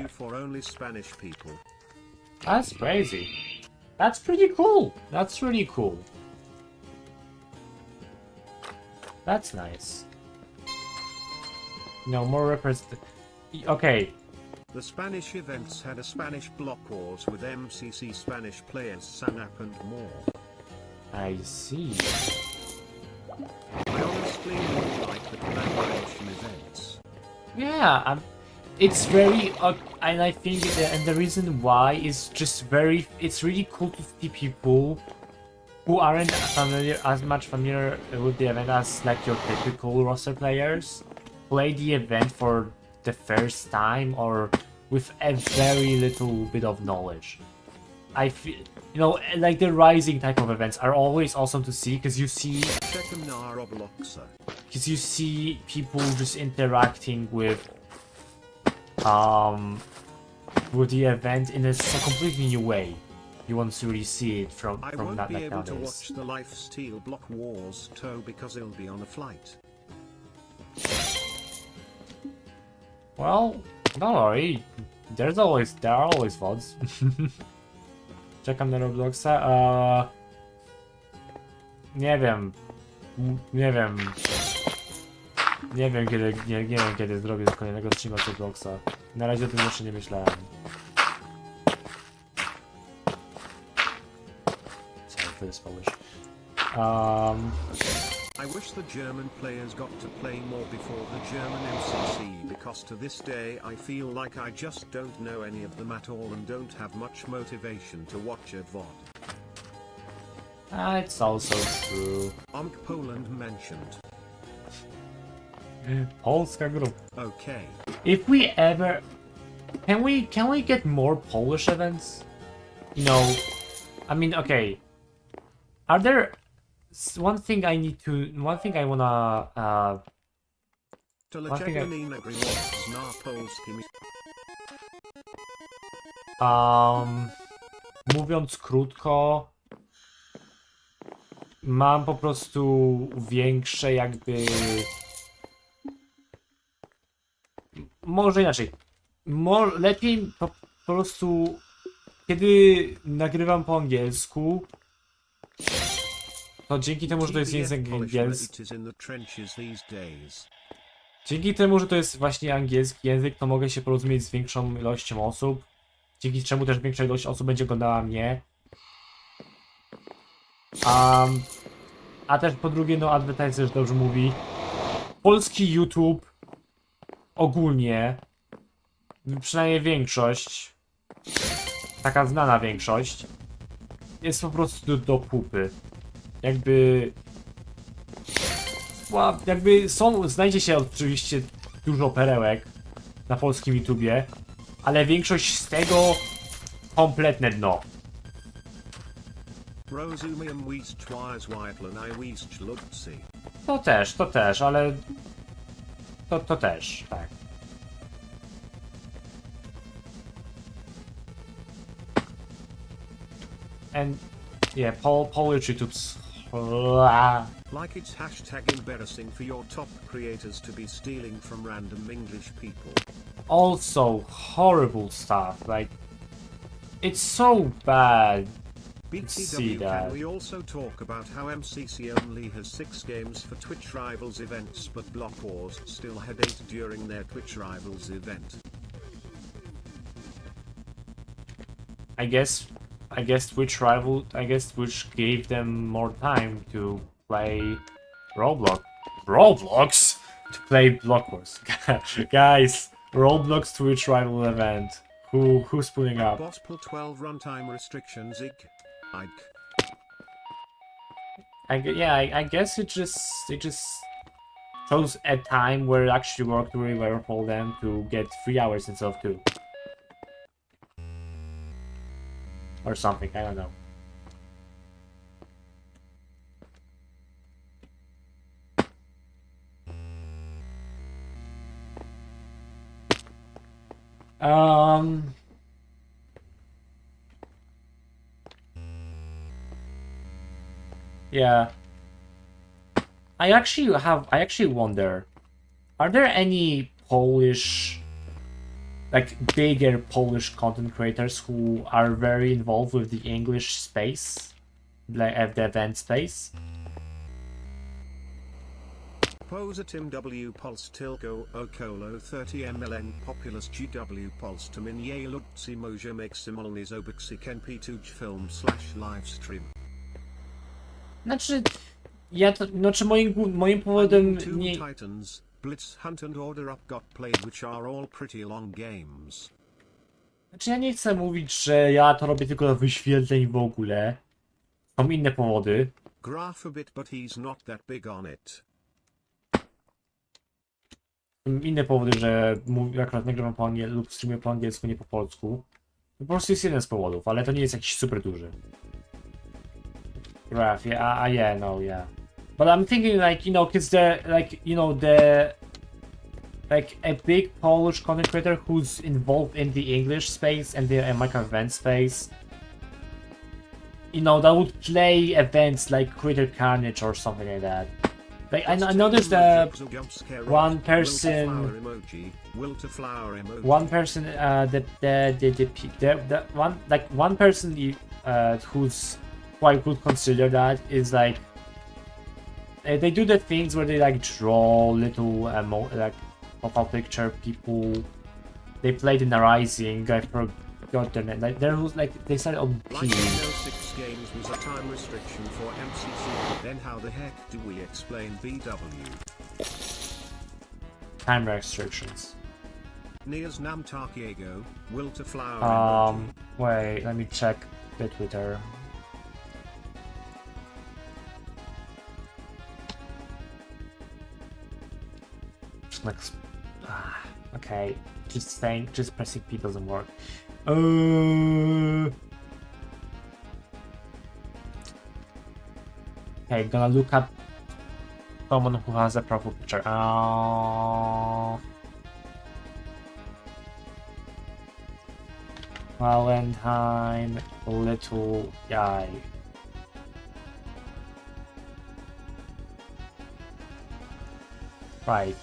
For only Spanish people. That's crazy. That's pretty cool. That's really cool. That's nice. No more represent. Okay. The Spanish events had a Spanish Block Wars with MCC Spanish players, Sanap and more. I see. I honestly really like the collaboration events. Yeah, it's very, and I think, and the reason why is just it's really cool to see people who aren't as much familiar with the event as like your typical roster players play the event for the first time or with a very little bit of knowledge. I feel, like the rising type of events are always awesome to see because you see people just interacting with the event in a completely new way. You want to really see it from I that won't be able nowadays. to watch the Lifesteal Block Wars tow because it'll be on a flight. Well, don't worry. There are always VODs. Czekam na Robloxa. Nie wiem. Nie wiem kiedy zrobię kolejnego streama z Robloxa. Na razie o tym jeszcze nie myślałem. Sorry for this Polish. I wish the German players got to play more before the German MCC because to this day I feel like I just don't know any of them at all and don't have much motivation to watch a VOD. It's also true. Poland mentioned. Polska group. Okay. If we ever... Can we get more Polish events? I mean, okay. Are there... One thing I wanna... Mówiąc krótko, mam po prostu większe jakby... Może inaczej. Lepiej po prostu, kiedy nagrywam po angielsku, to dzięki temu, że to jest język angielski. Dzięki temu, że to jest właśnie angielski język, to mogę się porozumieć z większą ilością osób. Dzięki czemu też większa ilość osób będzie oglądała mnie. A też po drugie, no advertiser dobrze mówi. Polski YouTube ogólnie, przynajmniej większość, taka znana większość, jest po prostu do pupy. Znajdzie się oczywiście dużo perełek na polskim YouTubie, ale większość z tego kompletne dno. To też, ale To też, tak. And yeah, Polish YouTube's Like it's hashtag embarrassing for your top creators to be stealing from random English people. also horrible stuff. Like, it's so bad. See PKW, that. can we also talk about how MCC only has 6 games for Twitch Rivals events, but Block Wars still had 8 during their Twitch Rivals event? I guess Twitch gave them more time to play Roblox to play Block Wars. Guys, Roblox Twitch rival event. Who's pulling up? Gospel 12 runtime restrictions. I guess it just chose a time where it actually worked really well for them to get 3 hours instead of 2. Or something, I don't know. Yeah. I actually wonder, are there any Polish, like bigger Polish content creators who are very involved with the English space, like at the event space? Poser Tim W Pulse Tilgo Okolo 30 MLN Populous GW Pulse to Minye Lutsi Moja Maksimolny Zobuksy Kenpi Tuj Film / Livestream. Znaczy moim powodem nie... Titans, Blitz Hunt and Order Up got played, which are all pretty long games. Znaczy ja nie chcę mówić, że ja to robię tylko dla wyświetleń w ogóle. Są inne powody. Graph a bit, but he's not that big on it. Są inne powody, że akurat nagrywam po angielsku lub streamuję po angielsku, nie po polsku. To po prostu jest jeden z powodów, ale to nie jest jakiś super duży. Graph, yeah, But I'm thinking, like, you know, cause like a big Polish content creator who's involved in the English space and the American event space, you know, that would play events like Creator Carnage or something like that. Like I know there's one person who's quite could consider that is like they do the things where they like draw little like profile picture people. They played in the Rising. I forgot their name. Like there was like they started on P. Like 6 games was a time restriction for MCC. Then how the heck do we explain BW? Time restrictions. Nia's Namtakiego, Will to Flower. Wait, let me check the Twitter. Okay, just pressing P doesn't work. Okay, gonna look up someone who has a profile picture. Valentine, little guy. Right,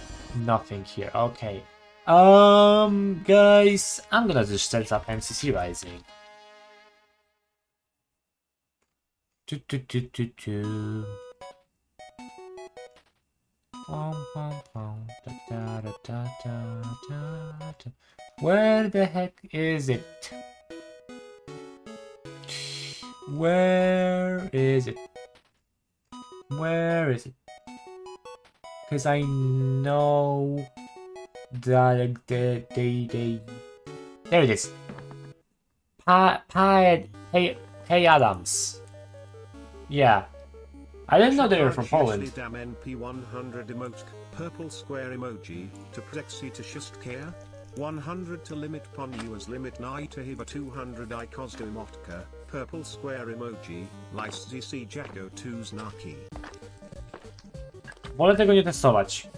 nothing here. Okay. Guys, I'm gonna just set up MCC Rising. Where the heck is it? Where is it? Where is it? Because I know that they there it is. Hey Adams. Yeah. I didn't know they were from Poland. Damn NP100 emote, purple square emoji, to Prexy to Shustkea, 100 to limit pon you as limit nai to hiva 200 I Kozdo Motka, purple square emoji, lice ZC Jacko 2 Znaki. Wolę tego nie testować.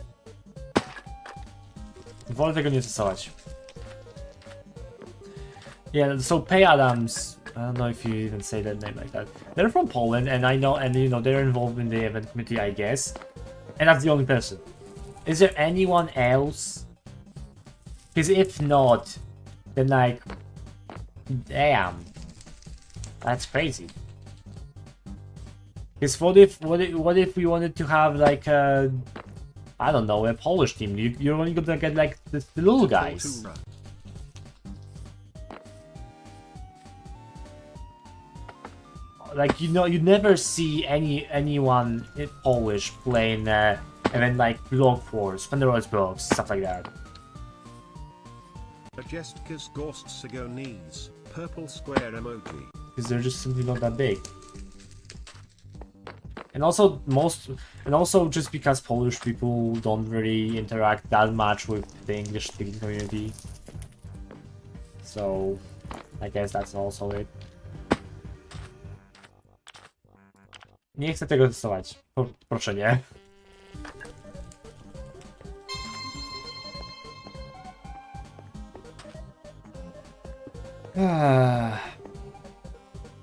Wolę tego nie testować. Yeah, so Pay Adams, I don't know if you even say that name like that. They're from Poland, and I know, and you know, they're involved in the event committee, I guess. And that's the only person. Is there anyone else? Because if not, then like, damn, that's crazy. Because what if we wanted to have like a, I don't know, a Polish team? You're only gonna get like the little guys. Like, you know, you never see anyone Polish playing event like Block Force, Pandora's Box, stuff like that. Just cause ghosts go knees, purple square emoji. Because they're just simply not that big. And also just because Polish people don't really interact that much with the English-speaking community. So I guess that's also it. Nie chcę tego testować. Proszę nie.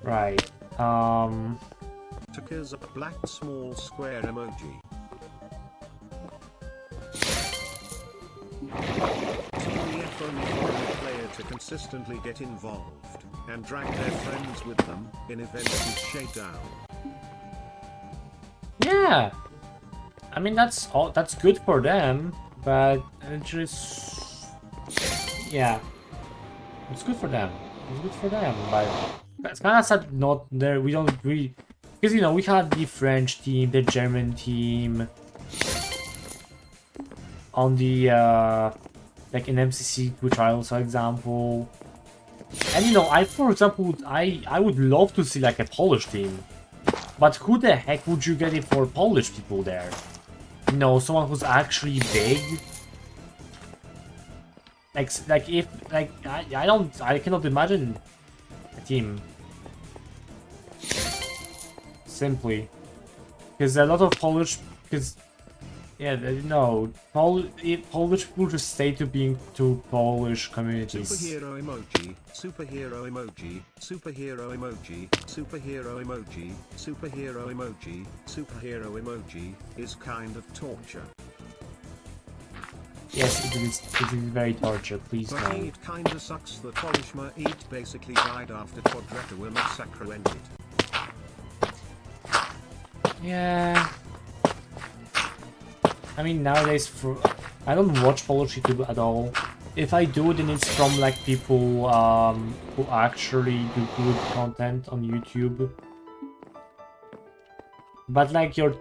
Right. Took as a black small square emoji. TBF only for a player to consistently get involved and drag their friends with them in events with shakedown. Yeah. I mean that's good for them, but it just, yeah. It's good for them. It's good for them, but it's kind of sad not there. We don't really, because you know we had the French team, the German team, on the like in MCC trials, for example. And you know, for example, I would love to see like a Polish team, but who the heck would you get it for Polish people there? You know, someone who's actually big. Like if like I cannot imagine a team simply because a lot of Polish, because yeah, no, Polish people just stay to being to Polish communities. Superhero emoji, superhero emoji, superhero emoji, superhero emoji, superhero emoji, superhero emoji is kind of torture. Yes, it is very torture, please but no. It kinda sucks that Polish Eat basically died after Quadrata massacre ended. Yeah. I mean, nowadays, I don't watch Polish YouTube at all. If I do, then it's from like people who actually do good content on YouTube. But like your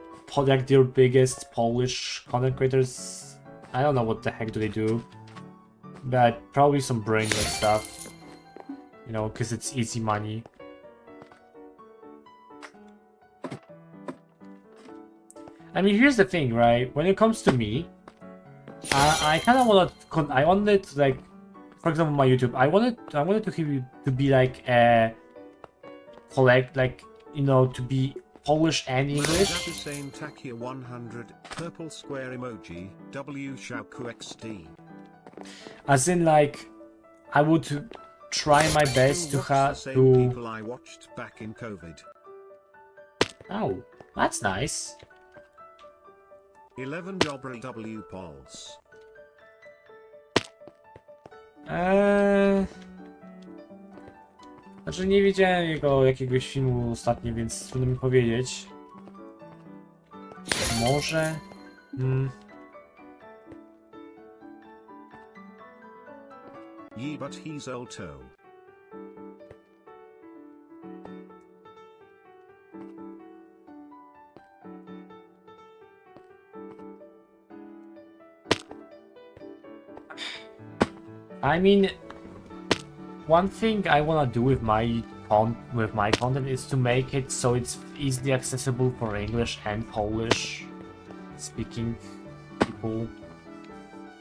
biggest Polish content creators, I don't know what the heck do they do, but probably some brainless stuff, you know, because it's easy money. I mean, here's the thing, right? When it comes to me, I kind of wanted like, for example, my YouTube, I wanted to be like a like, you know, to be Polish and English. Saying Takia 100 purple square emoji W Shauku XD. As in, like, I would try my best to have people I watched back in COVID. Oh, that's nice. 11 Dobry W Pulse. Znaczy nie widziałem jakiegoś filmu ostatnio, więc trudno mi powiedzieć. Może? Ye but he's Olto. I mean, one thing I wanna do with my content is to make it so it's easily accessible for English and Polish speaking people.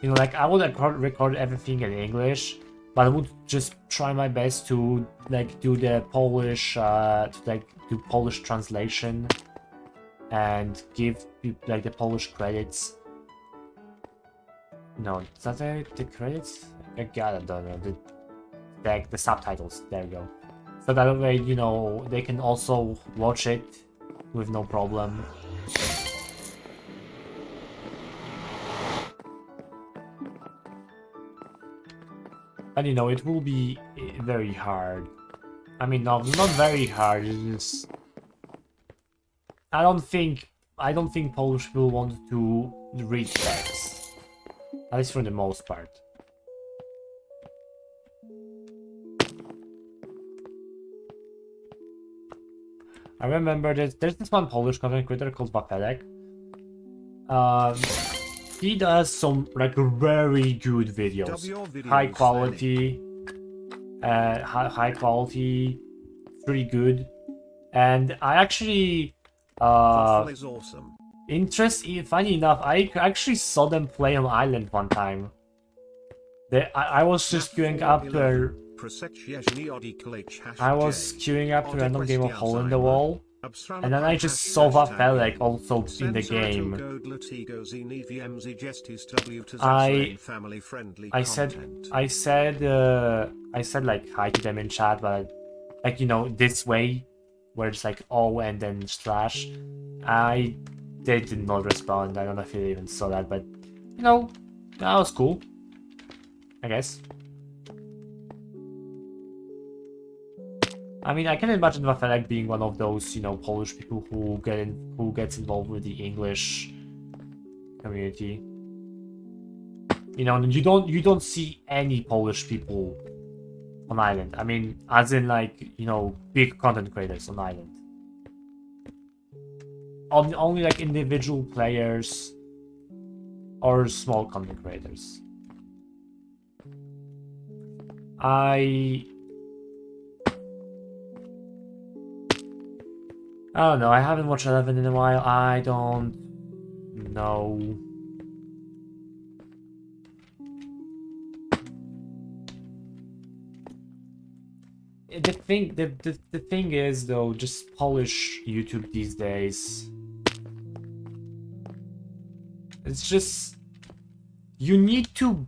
You know, like I would record everything in English, but I would just try my best to like do the Polish, do Polish translation and give like the Polish credits. No, is that the credits? I don't know. The subtitles. There you go. So that way, you know, they can also watch it with no problem. And you know, it will be very hard. I mean, not very hard. It's just I don't think Polish people want to read text, at least for the most part. I remember there's this one Polish content creator called Wafelek. He does some like very good videos, high quality, high quality, pretty good. And I actually is awesome. Funny enough, I actually saw them play on Island one time. I was just queuing up to a random game of Hole in the Wall, and then I just saw Wafelek also in the game. I said like hi to them in chat, but like, you know, this way, where it's like O and then slash. They did not respond. I don't know if you even saw that, but you know, that was cool, I guess. I mean, I can imagine Wafelek being one of those, you know, Polish people who gets involved with the English community. You know, you don't see any Polish people on Island. I mean, as in like, you know, big content creators on Island. Only like individual players or small content creators. I don't know. I haven't watched 11 in a while. I don't know. The thing is though, just Polish YouTube these days. It's just you need to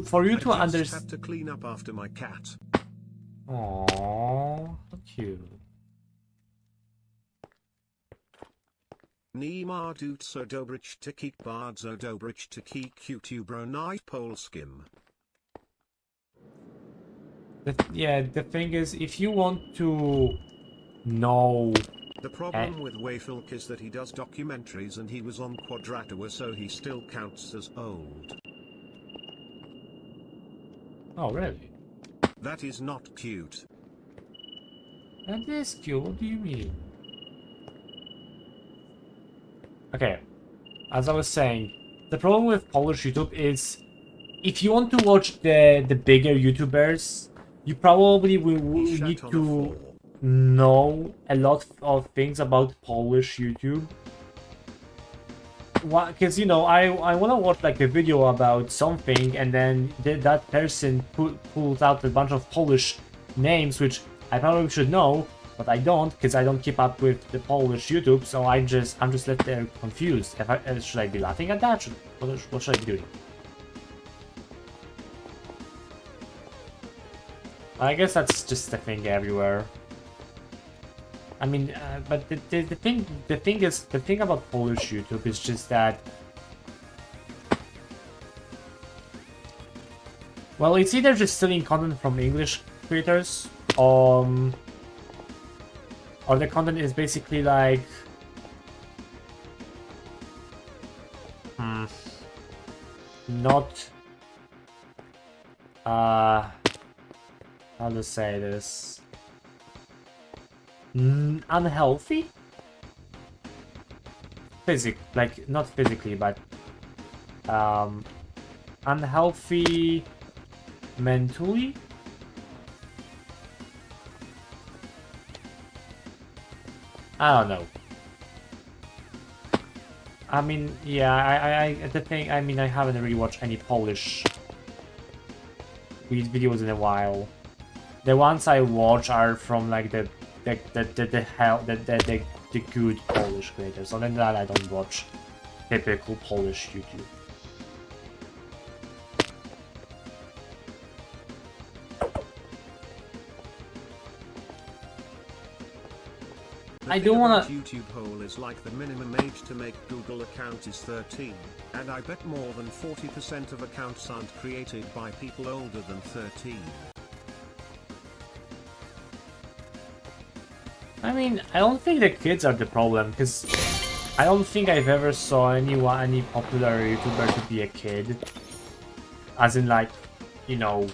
for you to understand. Have to clean up after my cat. Aww, so cute. Nie ma so dobrich takich bardzo dobrich takich YouTuber polskim. Yeah, the thing is, if you want to know... The problem with Wafelk is that he does documentaries and he was on Quadratua, so he still counts as old. Oh, really? That is not cute. That is cute, what do you mean? Okay, as I was saying, the problem with Polish YouTube is if you want to watch the bigger YouTubers, you probably will need to know a lot of things about Polish YouTube. Because, you know, I want to watch like a video about something and then that person pulls out a bunch of Polish names, which I probably should know, but I don't, because I don't keep up with the Polish YouTube, so I'm just left there confused. Should I be laughing at that? What should I be doing? I guess that's just the thing everywhere. I mean, but the thing about Polish YouTube is just that, well, it's either just stealing content from English creators, or the content is basically like, not, how to say this, unhealthy? Like, not physically, but, unhealthy mentally? I don't know. I mean, yeah, the thing, I mean, I haven't really watched any Polish videos in a while. The ones I watch are from like the good Polish creators. Other than that, I don't watch typical Polish YouTube. I don't wanna. YouTube poll is like the minimum age to make Google account is 13, and I bet more than 40% of accounts aren't created by people older than 13. I mean, I don't think the kids are the problem, because I don't think I've ever saw any popular YouTuber to be a kid. As in, like, you know,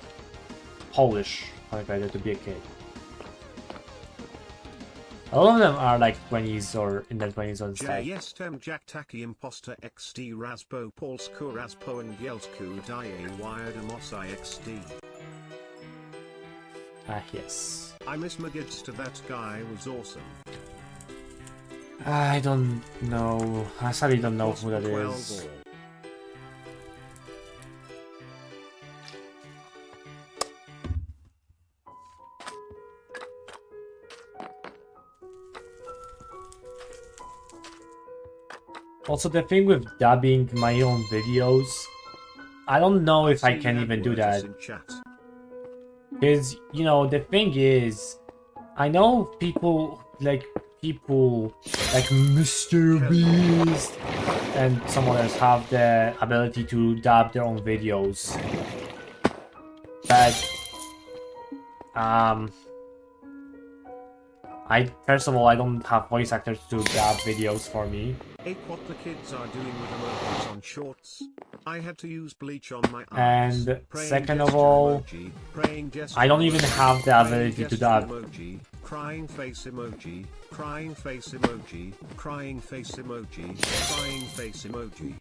Polish, like I to be a kid. A lot of them are like 20s or in their 20s on stage. Jestem Jak Taki Imposter XD Razbo Polsku Razpo and Yelsku Daje Wired Amosai XD. Ah, yes. I miss Magid's to that guy was awesome. I don't know. I sadly don't know who that is. Also, the thing with dubbing my own videos, I don't know if I can even do that. Because, you know, the thing is, I know people like Mr. Beast and some others have the ability to dub their own videos. But, first of all, I don't have voice actors to dub videos for me. Ape what the kids are doing with emojis on shorts. I had to use bleach on my And eyes. second of all, I don't even have the ability to dub. Emoji, crying face emoji, crying face emoji, crying face emoji, crying face emoji.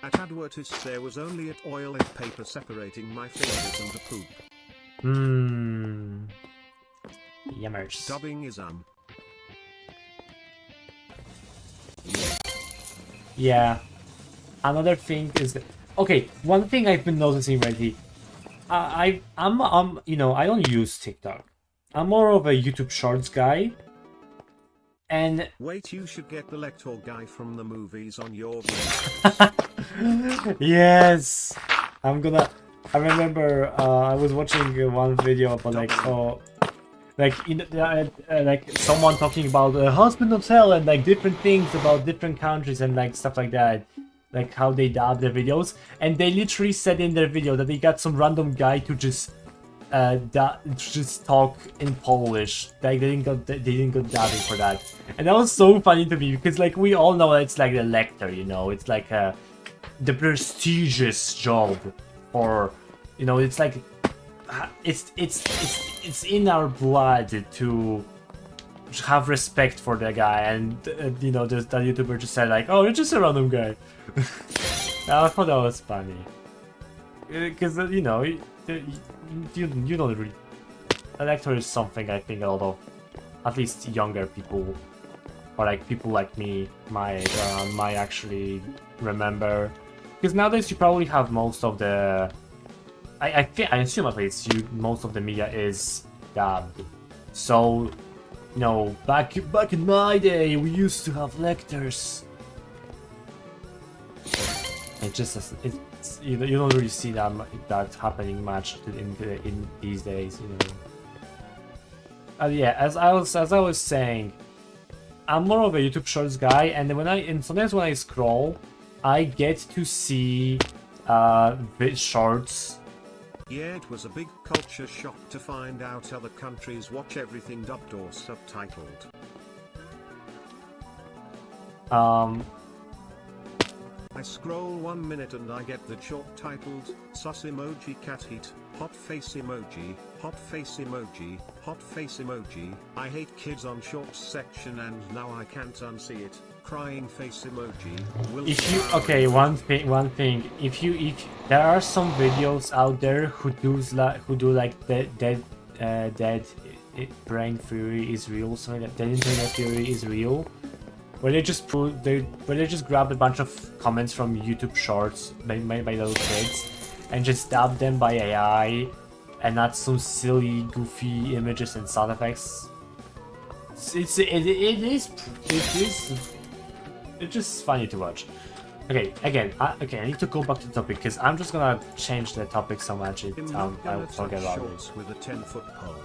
At Advertis there was only oil and paper separating my fingers and the poop. Yummers. Dubbing is Yeah. Another thing is that, okay, one thing I've been noticing lately, I'm you know, I don't use TikTok. I'm more of a YouTube Shorts guy. And wait, you should get the lector guy from the movies on your video. Yes. I remember I was watching one video about like someone talking about Husband of Hell and like different things about different countries and like stuff like that, like how they dub their videos, and they literally said in their video that they got some random guy to just talk in Polish. Like they didn't go dubbing for that, and that was so funny to me because like we all know it's like the lector, you know, it's like the prestigious job, or you know, it's like it's in our blood to have respect for the guy, and you know, that YouTuber just said like, oh, you're just a random guy. I thought that was funny because you know, you don't really. Elector is something I think a lot of, at least younger people, or like people like me, might actually remember. Because nowadays you probably have most of the. I assume at least most of the media is dubbed. So, you know, back in my day, we used to have lectors. It just you don't really see that happening much in these days, you know. Yeah, as I was saying, I'm more of a YouTube Shorts guy, and sometimes when I scroll, I get to see shorts. Yeah, it was a big culture shock to find out other countries watch everything dubbed or subtitled. I scroll 1 minute and I get the short titled, sus emoji cat heat, hot face emoji, hot face emoji, hot face emoji. I hate kids on shorts section and now I can't unsee it. Crying face emoji. One thing. If there are some videos out there who do like dead brain theory is real, something like that, dead internet theory is real, where they just grab a bunch of comments from YouTube Shorts made by little kids and just dub them by AI and add some silly, goofy images and sound effects. It's just funny to watch. Okay, again, I need to go back to the topic because I'm just gonna change the topic so much I will forget about it. With a 10-foot pole.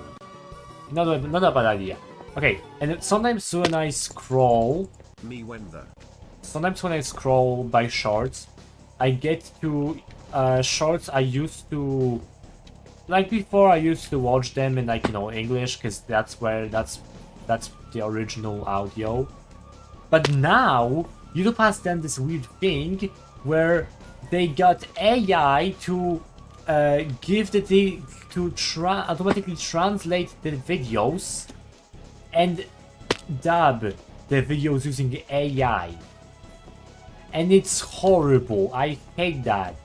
not a bad idea. Okay, and sometimes when I scroll, sometimes when I scroll by shorts, I get to shorts I used to, like before I used to watch them in like, you know, English, because that's the original audio. But now YouTube has done this weird thing where they got AI to automatically translate the videos and dub the videos using AI. And it's horrible. I hate that.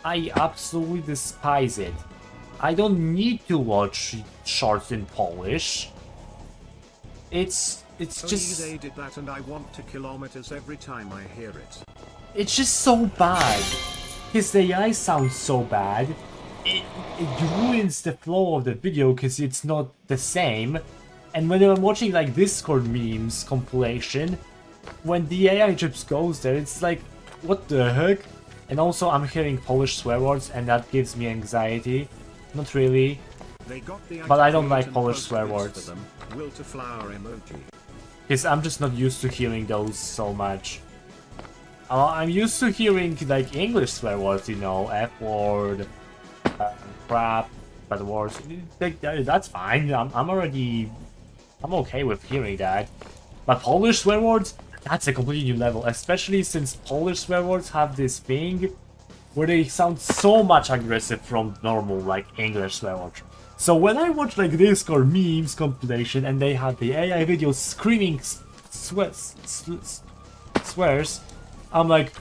I absolutely despise it. I don't need to watch shorts in Polish. It's just... they did that and I want to kilometers every time I hear it. It's just so bad. His AI sounds so bad. It ruins the flow of the video because it's not the same. And when I'm watching like Discord memes compilation, when the AI just goes there, it's like, what the heck? And also I'm hearing Polish swear words and that gives me anxiety. Not really. But I don't like Polish swear words. Because I'm just not used to hearing those so much. I'm used to hearing like English swear words, you know, F word, crap, bad words. That's fine. I'm okay with hearing that. But Polish swear words, that's a completely new level. Especially since Polish swear words have this thing where they sound so much aggressive from normal like English swear words. So when I watch like Discord memes compilation and they have the AI videos screaming swears, I'm like,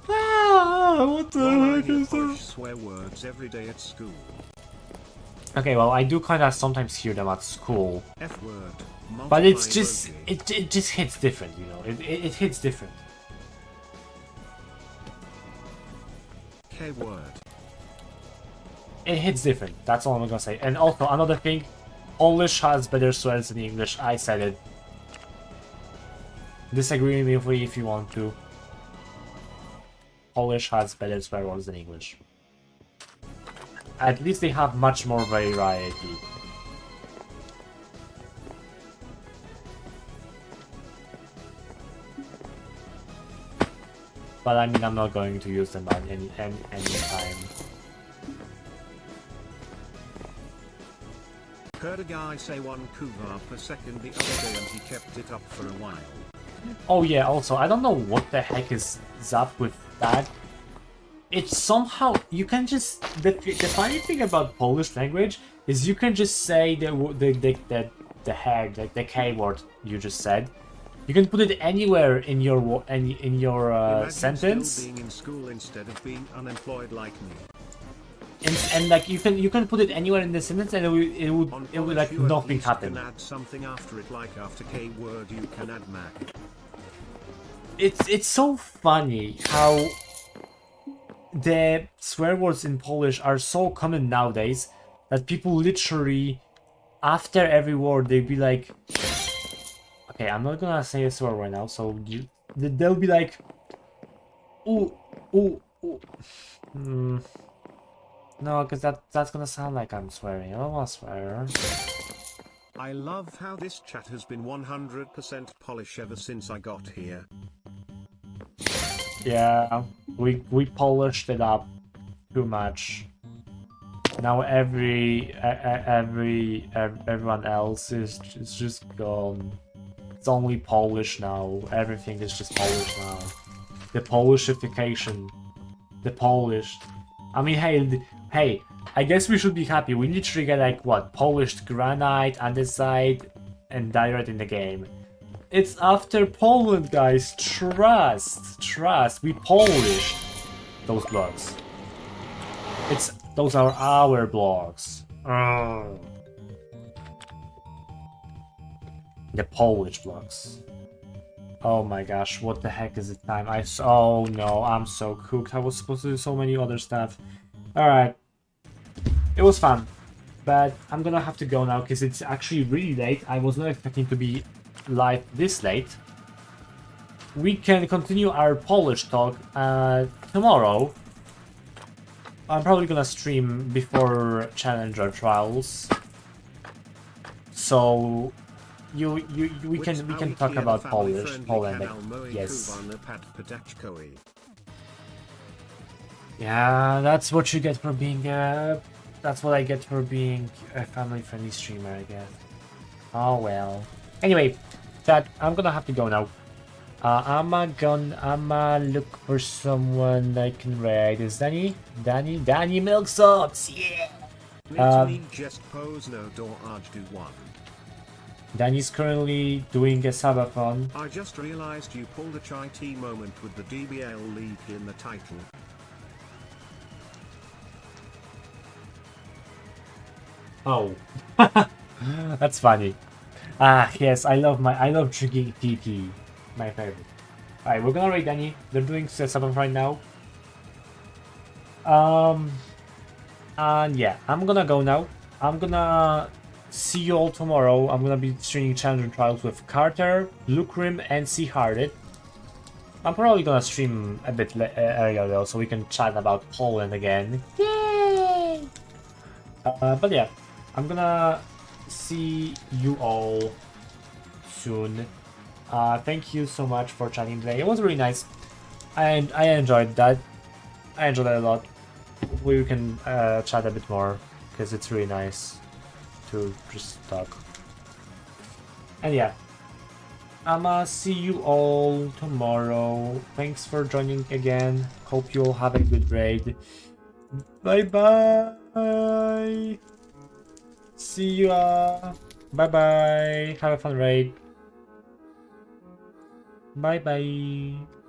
what the heck is this? Swear words every day at school. Okay, well I do kind of sometimes hear them at school. F word. But it's just it just hits different, you know. It hits different. K word. It hits different. That's all I'm gonna say. And also another thing, Polish has better swears than English. I said it. Disagree with me if you want to. Polish has better swear words than English. At least they have much more variety. But I mean, I'm not going to use them at any time. Heard a guy say 1 kuva per second the other day and he kept it up for a while. Oh yeah, also, I don't know what the heck is up with that. It's somehow, you can just, the funny thing about Polish language is you can just say the K word you just said. You can put it anywhere in your sentence. Still being in school instead of being unemployed like me. And like you can put it anywhere in the sentence and it would like nothing happen. You can add something after it, like after K word you can add Mac. It's so funny how the swear words in Polish are so common nowadays that people literally after every word they'd be like, okay, I'm not gonna say a swear right now, so they'll be like, ooh, ooh, ooh. No, because that's gonna sound like I'm swearing. I don't wanna swear. I love how this chat has been 100% Polish ever since I got here. Yeah, we polished it up too much. Now everyone else is just gone. It's only Polish now. Everything is just Polish now. The Polishification. The Polish. I mean, hey, I guess we should be happy. We literally get like what? Polished granite, andesite, and diorite in the game. It's after Poland, guys. Trust. We polished those blocks. Those are our blocks. The Polish blocks. Oh my gosh, what the heck is it time? Oh no, I'm so cooked. I was supposed to do so many other stuff. Alright. It was fun. But I'm gonna have to go now because it's actually really late. I was not expecting to be live this late. We can continue our Polish talk tomorrow. I'm probably gonna stream before Challenger Trials. So we Which can talk Aoiki about the Poland. family-friendly Like, kanał Moe yes. Kubany Pat Patachkoi. Yeah, that's what you get for being that's what I get for being a family-friendly streamer, I guess. Oh well. Anyway, chat, I'm gonna have to go now. I'ma look for someone I can raid. Is Danny? Danny Milksauce, yeah! Nitani just pose no door arj do one. Danny's currently doing a subathon. I just realized you pulled a chai tea moment with the DBL leak in the title. Oh. That's funny. Yes, I love drinking tea. My favorite. Alright, we're gonna raid Danny. They're doing subathon right now. And yeah, I'm gonna go now. I'm gonna see you all tomorrow. I'm gonna be streaming Challenger Trials with Carter, Blue Crim, and Sea Hearted. I'm probably gonna stream a bit earlier though, so we can chat about Poland again. Yay! But yeah, I'm gonna see you all soon. Thank you so much for chatting today. It was really nice. I enjoyed that. I enjoyed that a lot. We can chat a bit more because it's really nice to just talk. And yeah, I'ma see you all tomorrow. Thanks for joining again. Hope you all have a good raid. Bye bye. See ya. Bye bye. Have a fun raid. Bye bye.